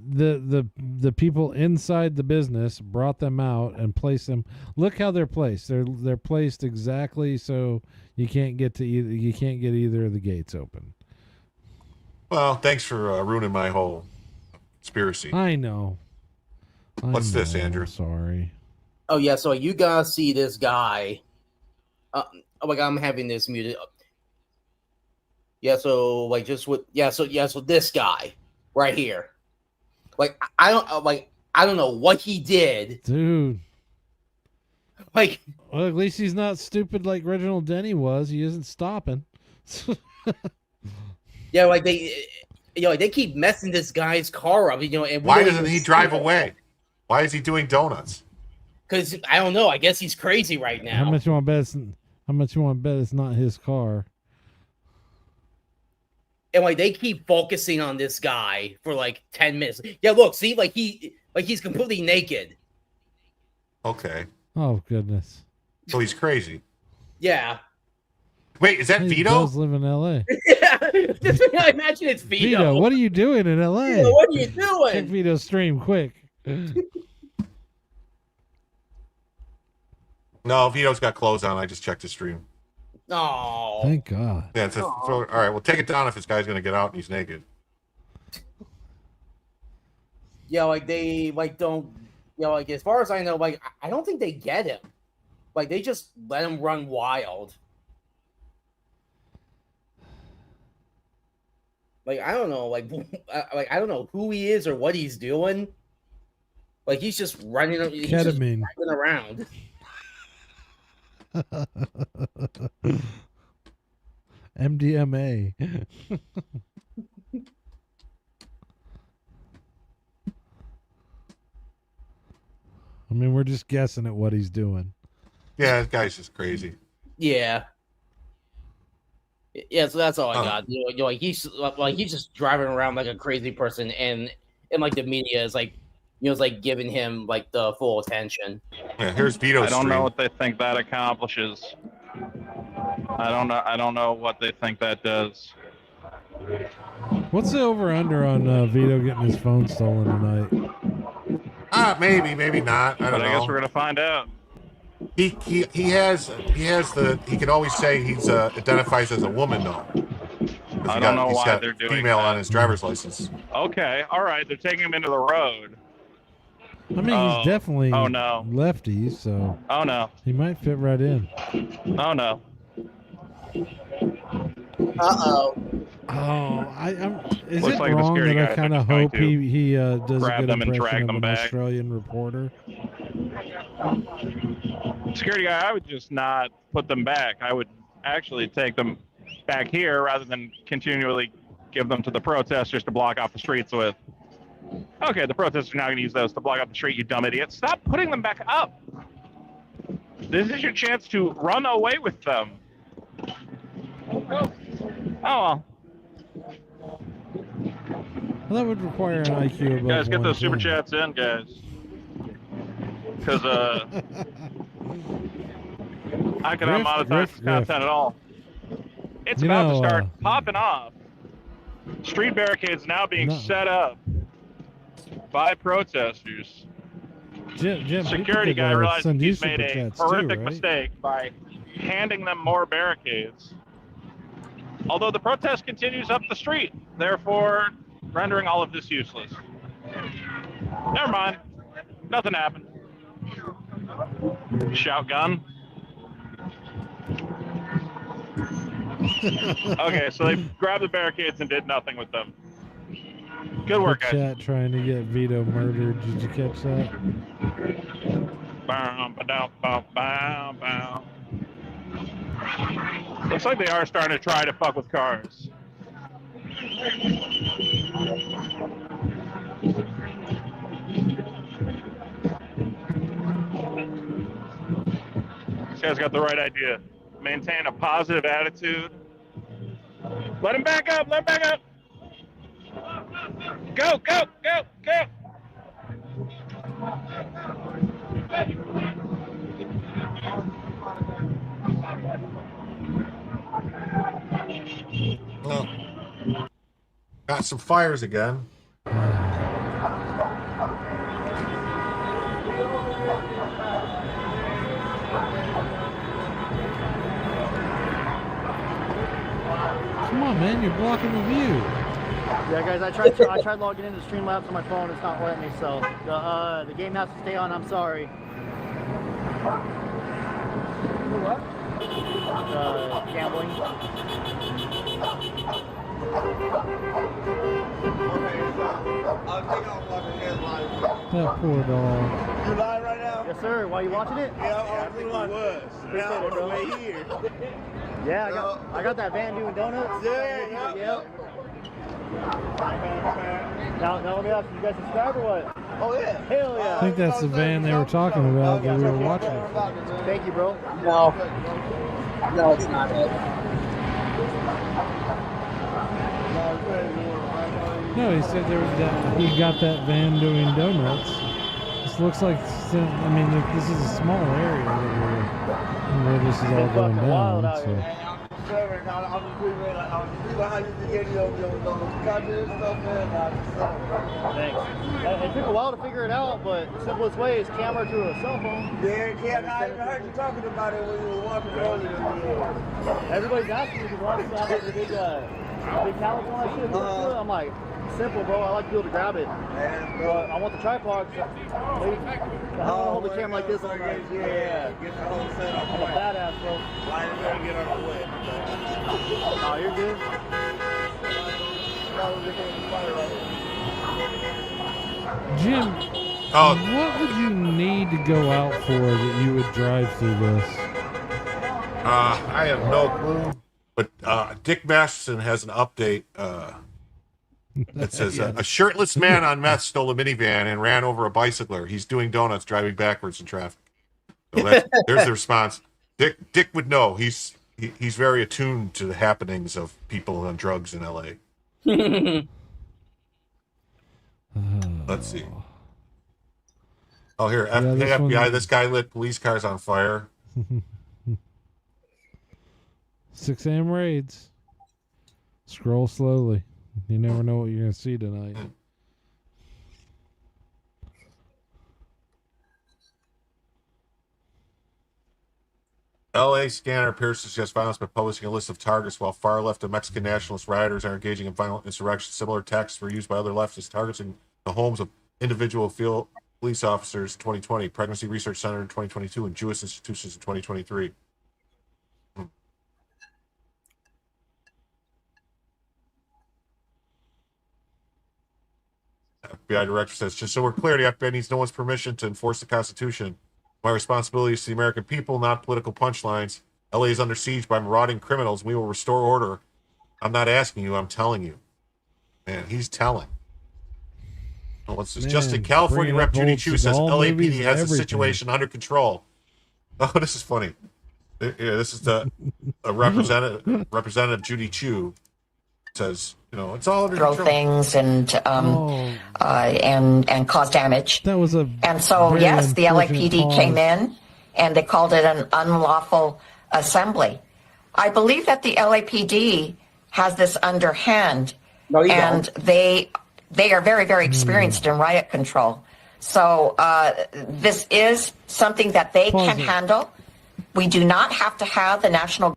the people inside the business brought them out and placed them. Look how they're placed. They're placed exactly so you can't get either of the gates open. Well, thanks for ruining my whole conspiracy. I know. What's this, Andrew? Sorry. Oh yeah, so you guys see this guy. Like I'm having this muted. Yeah, so like just with so this guy right here. Like I don't know what he did. Dude. Like, well, at least he's not stupid like Reginald Denny was. He isn't stopping. Yeah, like they keep messing this guy's car up. And why doesn't he drive away? Why is he doing donuts? Because I don't know. I guess he's crazy right now. How much you want to bet it's not his car? And like they keep focusing on this guy for like 10 minutes. Yeah, look, see, he's completely naked. Okay. Oh goodness. So he's crazy. Yeah. Wait, is that he Vito? Does live in L.A. Yeah. I imagine it's Vito. Vito, what are you doing in L.A.? Vito, what are you doing? Check Vito's stream quick. No, Vito's got clothes on. I just checked his stream. Oh. Thank God. Yeah, all right, well, take it down if this guy's going to get out and he's naked. Yeah, like they don't. Like as far as I know, like I don't think they get him. Like they just let him run wild. Like I don't know, like I don't know who he is or what he's doing. Like he's just running around. MDMA. I mean, we're just guessing at what he's doing. Yeah, this guy's just crazy. Yeah. Yeah, so that's all I got. Like he's just driving around like a crazy person, and like the media is like, it's like giving him like the full attention. Yeah, here's Vito's I don't stream. know what they think that accomplishes. I don't know what they think that does. What's the over/under on Vito getting his phone stolen tonight? Maybe not. I don't know. I guess we're gonna find out. He can always say he's identifies as a woman though. I don't know he's why got they're doing female that. on his driver's license. Okay, all right. They're taking him into the road. I mean, he's definitely lefty, so Oh no. he might fit right in. Oh no. Uh-oh. Is Looks it like the wrong security that I guys are kind of just going hope to he does a grab good them and impression drag of them an back. Australian reporter? Security guy, I would just not put them back. I would actually take them back here rather than continually give them to the protesters to block off the streets with. Okay, the protesters are now going to use those to block off the street, you dumb idiot. Stop putting them back up. This is your chance to run away with them. Oh, well. Well, that would require an IQ above Guys, get those 110. super chats in, guys. Because I cannot monetize this content at all. It's about to start popping off. Street barricades now being set up by protesters. Jim, Security guy realizes he's made a chats horrific too, right? mistake by handing them more barricades. Although the protest continues up the street, therefore rendering all of this useless. Never mind. Nothing happened. Shout gun. Okay, so they grabbed the barricades and did nothing with them. Good work, guys. Chat trying to get Vito murdered. Did you catch that? Bow, ba-dow, bow, bow, bow. Looks like they are starting to try to fuck with cars. This guy's got the right idea. Maintain a positive attitude. Let him back up, let him back up. Go, go, go, go. Well, got some fires again. Come on, man, you're blocking the view. Yeah, guys, I tried logging into Streamlabs on my phone. It's not letting me. So the game has to stay on. I'm sorry. What? Gambling. That poor dog. You live right now? Yes, sir. Why you watching it? Yeah, I think it was. Appreciate it, bro. Here. Yeah, I got that van doing donuts. Yeah. Yep. Now let me ask you guys subscribe or what? Oh yeah. Hell yeah. I think that's the van they were talking about that we were watching. Thank you, bro. No. No, it's not it. No, he said there was that he got that van doing donuts. This looks like, I mean, this is a small area where this is all going down. So. Thanks. It took a while to figure it out, but the simplest way is camera to a cell phone. Yeah, I heard you talking about it when you were walking earlier. Everybody's asking me to run down the big California shit. I'm like, simple, bro. I like to be able to grab it. But I want the tripod. So I don't hold the camera like this. I'm like, yeah. Get the whole setup. I'm a badass, bro. Why did you get on the way? Oh, you're good. Jim, what would you need to go out for that you would drive through this? I have no clue, but Dick Masterson has an update that says a shirtless man on meth stole a minivan and ran over a bicycler. He's doing donuts driving backwards in traffic. So there's the response. Dick would know. He's very attuned to the happenings of people on drugs in LA. Let's see. Oh, here, FBI, this guy lit police cars on fire. 6 a.m. raids. Scroll slowly. You never know what you're going to see tonight. LA Scanner appears to suggest violence by publishing a list of targets, while far left and Mexican nationalist rioters are engaging in violent insurrection. Similar texts were used by other leftist targets in the homes of individual field police officers in 2020, Pregnancy Research Center in 2022, and Jewish institutions in 2023. FBI director says, just so we're clear, the FBI needs no one's permission to enforce the Constitution. My responsibility is to the American people, not political punchlines. LA is under siege by marauding criminals. We will restore order. I'm not asking you, I'm telling you. Man, he's telling. Oh, it's just a California rep, Judy Chu, says LAPD has the situation under control. Oh, this is funny. Yeah, this is the representative Judy Chu says, it's all under control. Things and cause damage. That was and so yes, the LAPD came in and they called it an unlawful assembly. I believe that the LAPD has this underhand, and they are very, very experienced in riot control. So this is something that they can handle. We do not have to have the national.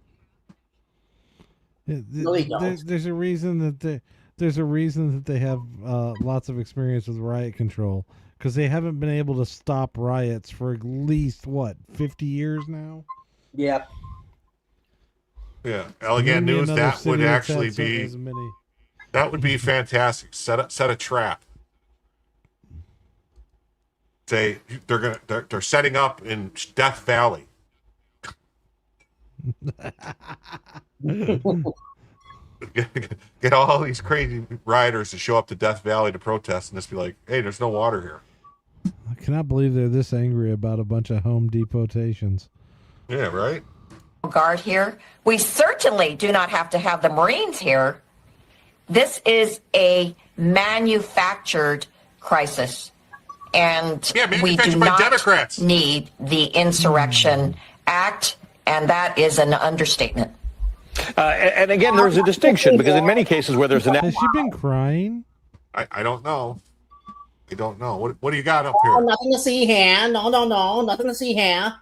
There's a reason that they have lots of experience with riot control, because they haven't been able to stop riots for at least 50 years now. Yep. Yeah, Elegant News. That would actually be that would be fantastic. Set a trap. Say they're setting up in Death Valley. Get all these crazy rioters to show up to Death Valley to protest and just be like, hey, there's no water here. I cannot believe they're this angry about a bunch of home deportations. Yeah, right? Guard here. We certainly do not have to have the Marines here. This is a manufactured crisis. And we do not need the Insurrection Act, and that is an understatement. And again, there's a distinction, because in many cases where there's an... Has she been crying? I don't know. I don't know. What do you got up here? Oh, nothing to see here. No. Nothing to see here.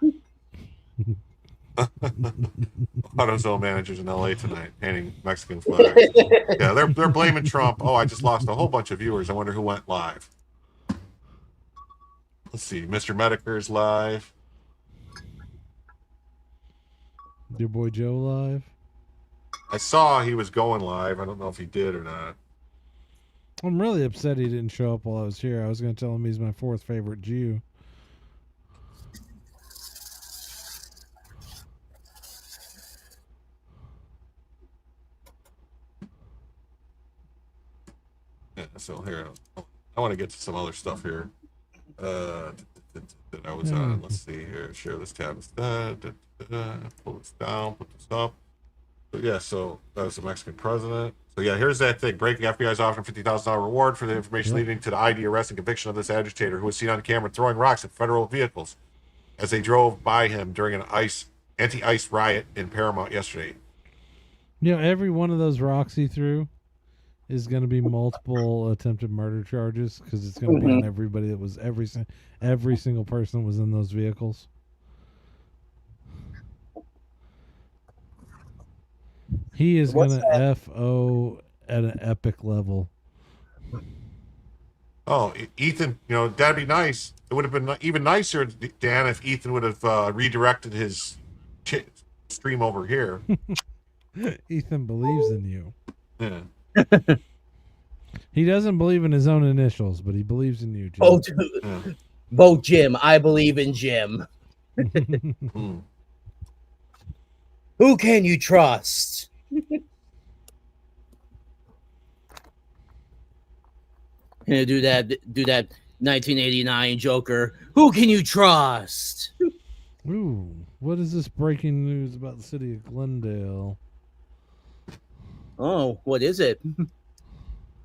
AutoZone managers in LA tonight painting Mexican flags. Yeah, they're blaming Trump. Oh, I just lost a whole bunch of viewers. I wonder who went live. Let's see. Mr. Medicare's live. Your boy Joe live? I saw he was going live. I don't know if he did or not. I'm really upset he didn't show up while I was here. I was going to tell him he's my fourth favorite Jew. Yeah, so here, I want to get to some other stuff here that I was on. Let's see here. Share this tab instead. Pull this down. Put this up. But yeah, so that was the Mexican president. So yeah, here's that thing. Breaking FBI's offering $50,000 reward for the information leading to the ID arrest and conviction of this agitator who was seen on camera throwing rocks at federal vehicles as they drove by him during an anti-ICE riot in Paramount yesterday. Every one of those rocks he threw is going to be multiple attempted murder charges, because it's going to be on everybody that was every single person that was in those vehicles. He is going to FO at an epic level. Oh, Ethan, that'd be nice. It would have been even nicer, Dan, if Ethan would have redirected his stream over here. Ethan believes in you. Yeah. He doesn't believe in his own initials, but he believes in you, Jim. Oh, Bo Jim. I believe in Jim. Who can you trust? Do that 1989 Joker. Who can you trust? Ooh, what is this breaking news about the city of Glendale? Oh, what is it?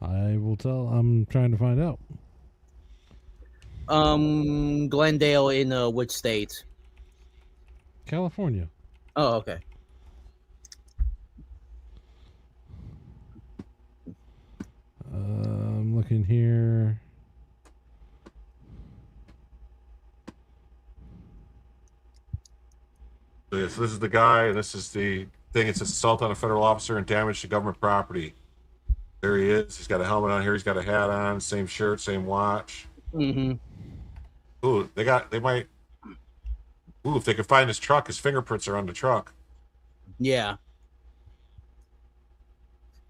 I will tell. I'm trying to find out. Glendale in which state? California. Oh, okay. I'm looking here. This is the guy, and this is the thing. It's assault on a federal officer and damage to government property. There he is. He's got a helmet on here. He's got a hat on. Same shirt, same watch. Mm-hmm. Ooh, they might. Ooh, if they could find his truck, his fingerprints are on the truck. Yeah.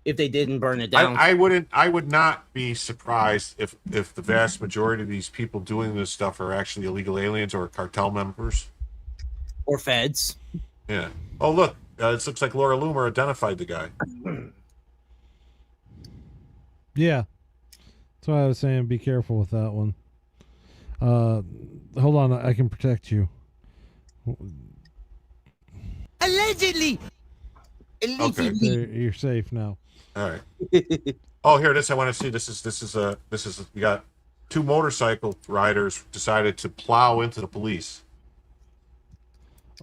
If they didn't burn it down. I would not be surprised if the vast majority of these people doing this stuff are actually illegal aliens or cartel members. Or feds. Yeah. Oh, look. It looks like Laura Loomer identified the guy. Yeah. That's why I was saying be careful with that one. Hold on. I can protect you. Allegedly. Okay. You're safe now. All right. Oh, here it is. I want to see. This is. We got 2 motorcycle riders decided to plow into the police.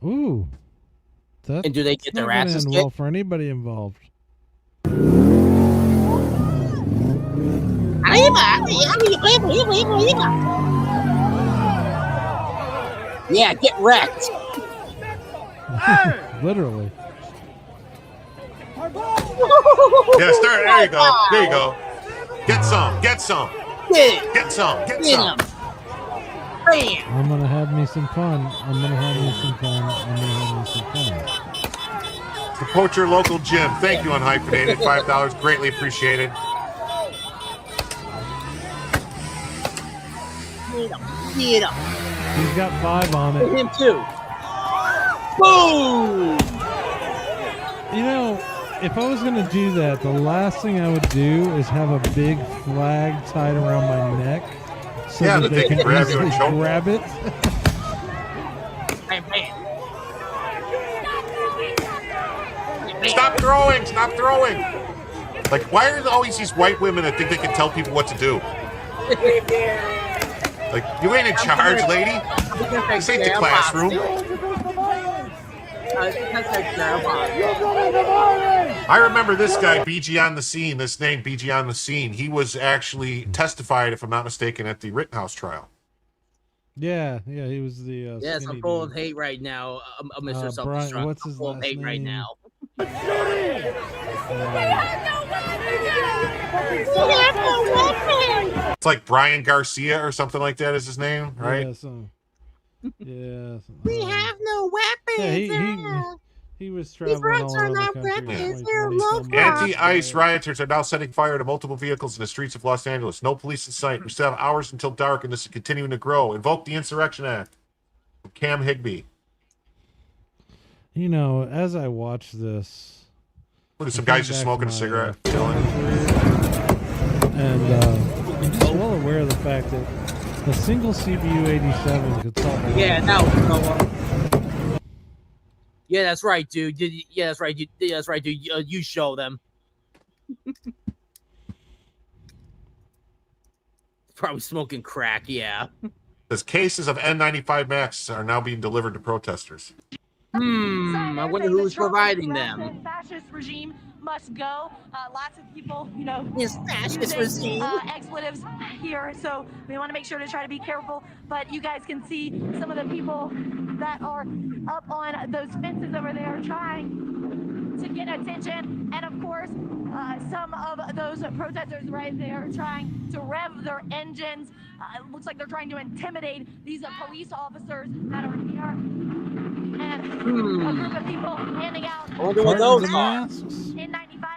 Ooh. That, and do they get their asses kicked? Well, for anybody involved. Yeah, get wrecked. Literally. Yeah, start. There you go. There you go. Get some. Get some. Get some. Get some. I'm gonna have me some fun. I'm gonna have me some fun. I'm gonna have me some fun. Support your local gym. Thank you, Unhyphenated. $5, greatly appreciated. Get him. He's got 5 on it. Him too. Boom. You know, if I was gonna do that, the last thing I would do is have a big flag tied around my neck. So that they can grab you easily and choke. grab it. Stop throwing! Stop throwing! Like, why are there always these white women that think they can tell people what to do? Like, you ain't in charge, lady. This ain't the classroom. I remember this guy, BG on the Scene, this name, BG on the Scene. He was actually testified, if I'm not mistaken, at the Rittenhouse trial. Yeah, he was the. Yes, I'm full of hate right now, Mr. Self-Destruct. What's his I'm full of last hate name? right now. It's like Brian Garcia or something like that is his name, right? Yeah. We have no weapons. Yeah, he was traveling all around the country. Anti-ICE rioters are now setting fire to multiple vehicles in the streets of Los Angeles. No police in sight. We still have hours until dark, and this is continuing to grow. Invoke the Insurrection Act. Cam Higbee. You know, as I watch this, look at some guys just smoking a cigarette, chilling. And I'm just well aware of the fact that a single CBU 87 could solve. Yeah, no. Yeah, that's right, dude. Yeah, that's right. That's right, dude. You show them. Probably smoking crack. Yeah. Says cases of N95 masks are now being delivered to protesters. I wonder who's providing them. Fascist regime must go. Lots of people, you know, this fascist using, regime. Expletives here, so we want to make sure to try to be careful. But you guys can see some of the people that are up on those fences over there trying to get attention, and of course, some of those protesters right there trying to rev their engines. It looks like they're trying to intimidate these police officers that are here. And a group of people handing out N95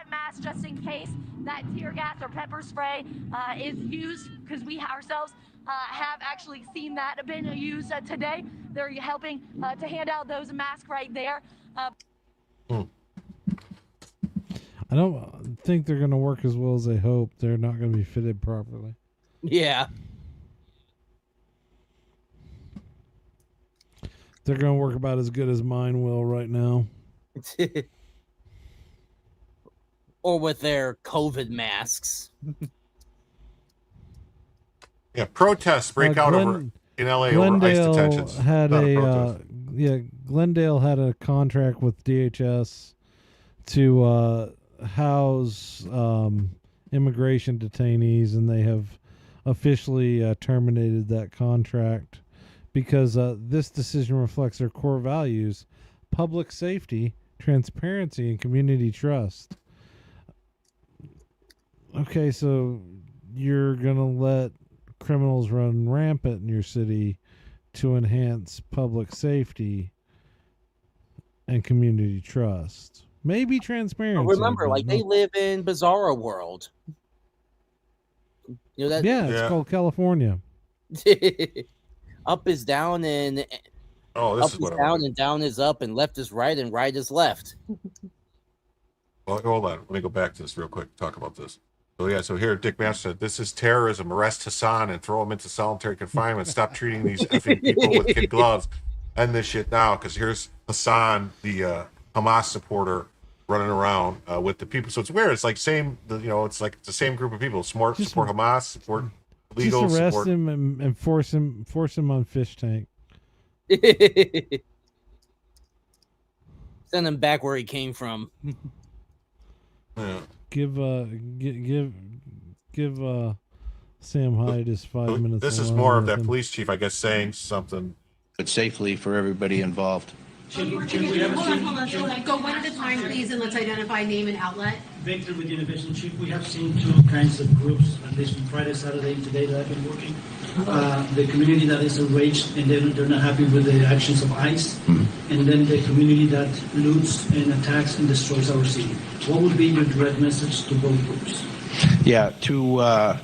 masks just in case that tear gas or pepper spray is used, because we ourselves have actually seen that been used today. They're helping to hand out those masks right there. I don't think they're going to work as well as they hope. They're not going to be fitted properly. Yeah. They're going to work about as good as mine will right now. Or with their COVID masks. Yeah, protests break out over in LA over ICE detentions. Glendale had a contract with DHS to house immigration detainees, and they have officially terminated that contract because this decision reflects their core values: public safety, transparency, and community trust. Okay, so you're going to let criminals run rampant in your city to enhance public safety and community trust. Maybe transparency. Remember, but like, they live in Bizarro World. You know that? Yeah, it's called California. Up is down and this up is what I down and down is up and left is right and right is left. Well, hold on. Let me go back to this real quick. Talk about this. So here, Dick Master said, "This is terrorism. Arrest Hassan and throw him into solitary confinement. Stop treating these effing people with kid gloves. End this shit now." Because here's Hassan, the Hamas supporter, running around with the people. So it's weird. It's like it's like the same group of people. Support Hamas, support legal, just arrest support him and force him on fish tank. Send him back where he came from. Yeah. Give Sam Hyde his 5 minutes. This is more of that police chief, I guess, saying something. But safely for everybody involved. Hold on. Go one at a time, please, and let's identify name and outlet. Victor with the Innovation Chief. We have seen two kinds of groups, at least on Friday, Saturday, and today that I've been working. The community that is enraged and they're not happy with the actions of ICE, and then the community that loots and attacks and destroys our city. What would be your direct message to both groups? Yeah, to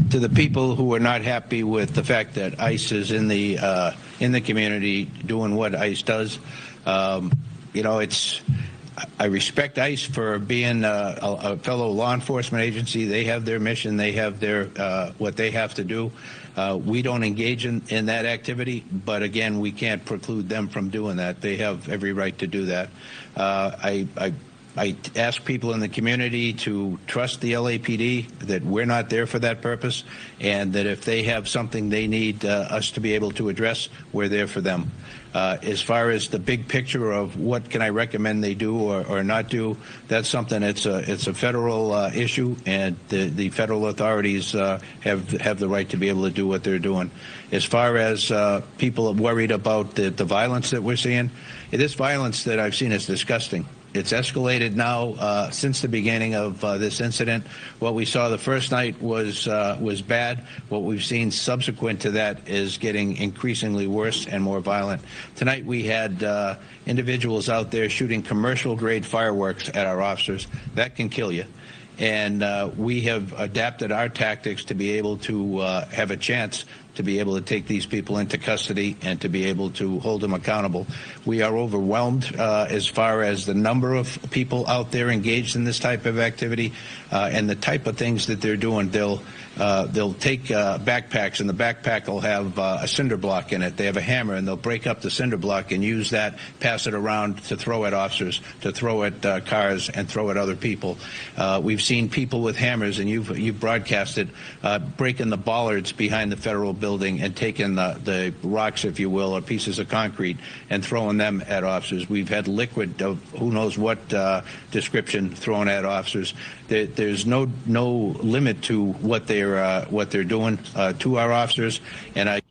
the people who are not happy with the fact that ICE is in the community doing what ICE does. I respect ICE for being a fellow law enforcement agency. They have their mission. They have their what they have to do. We don't engage in that activity, but again, we can't preclude them from doing that. They have every right to do that. I ask people in the community to trust the LAPD, that we're not there for that purpose, and that if they have something they need us to be able to address, we're there for them. As far as the big picture of what can I recommend they do or not do, that's something, it's a federal issue, and the federal authorities have the right to be able to do what they're doing. As far as people are worried about the violence that we're seeing, this violence that I've seen is disgusting. It's escalated now since the beginning of this incident. What we saw the first night was bad. What we've seen subsequent to that is getting increasingly worse and more violent. Tonight we had individuals out there shooting commercial-grade fireworks at our officers. That can kill you. And we have adapted our tactics to be able to have a chance to be able to take these people into custody and to be able to hold them accountable. We are overwhelmed as far as the number of people out there engaged in this type of activity and the type of things that they're doing. They'll take backpacks, and the backpack will have a cinder block in it. They have a hammer, and they'll break up the cinder block and use that, pass it around to throw at officers, to throw at cars, and throw at other people. We've seen people with hammers, and you've broadcasted, breaking the bollards behind the federal building and taking the rocks, if you will, or pieces of concrete, and throwing them at officers. We've had liquid of who knows what description thrown at officers. There's no limit to what they're doing to our officers, and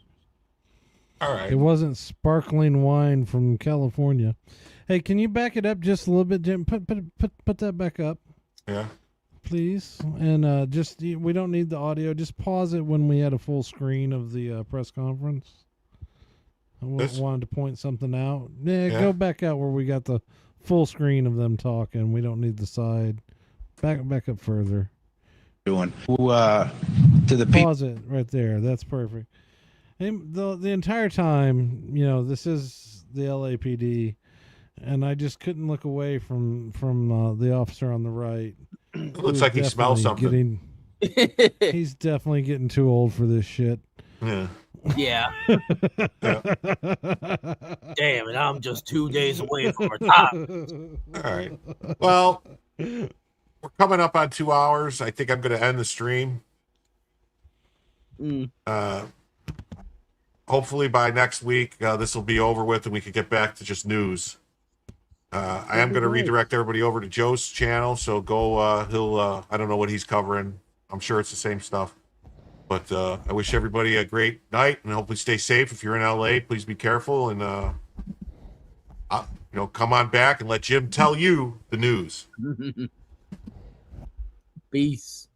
all right. It wasn't sparkling wine from California. Hey, can you back it up just a little bit, Jim? Put that back up. Yeah. Please. And we don't need the audio. Just pause it when we had a full screen of the press conference. I wanted to point something out. Yeah, go back out where we got the full screen of them talking. We don't need the side. Back up further. Doing to the people. Pause it right there. That's perfect. And the entire time, this is the LAPD, and I just couldn't look away from the officer on the right. It looks like he smells something. He's definitely getting too old for this shit. Yeah. Yeah. Damn it, I'm just 2 days away from retirement. All right. Well, we're coming up on 2 hours. I think I'm going to end the stream. Hopefully by next week, this will be over with and we can get back to just news. I am going to redirect everybody over to Joe's channel. So go, I don't know what he's covering. I'm sure it's the same stuff. But I wish everybody a great night and hopefully stay safe. If you're in LA, please be careful. And come on back and let Jim tell you the news. Peace.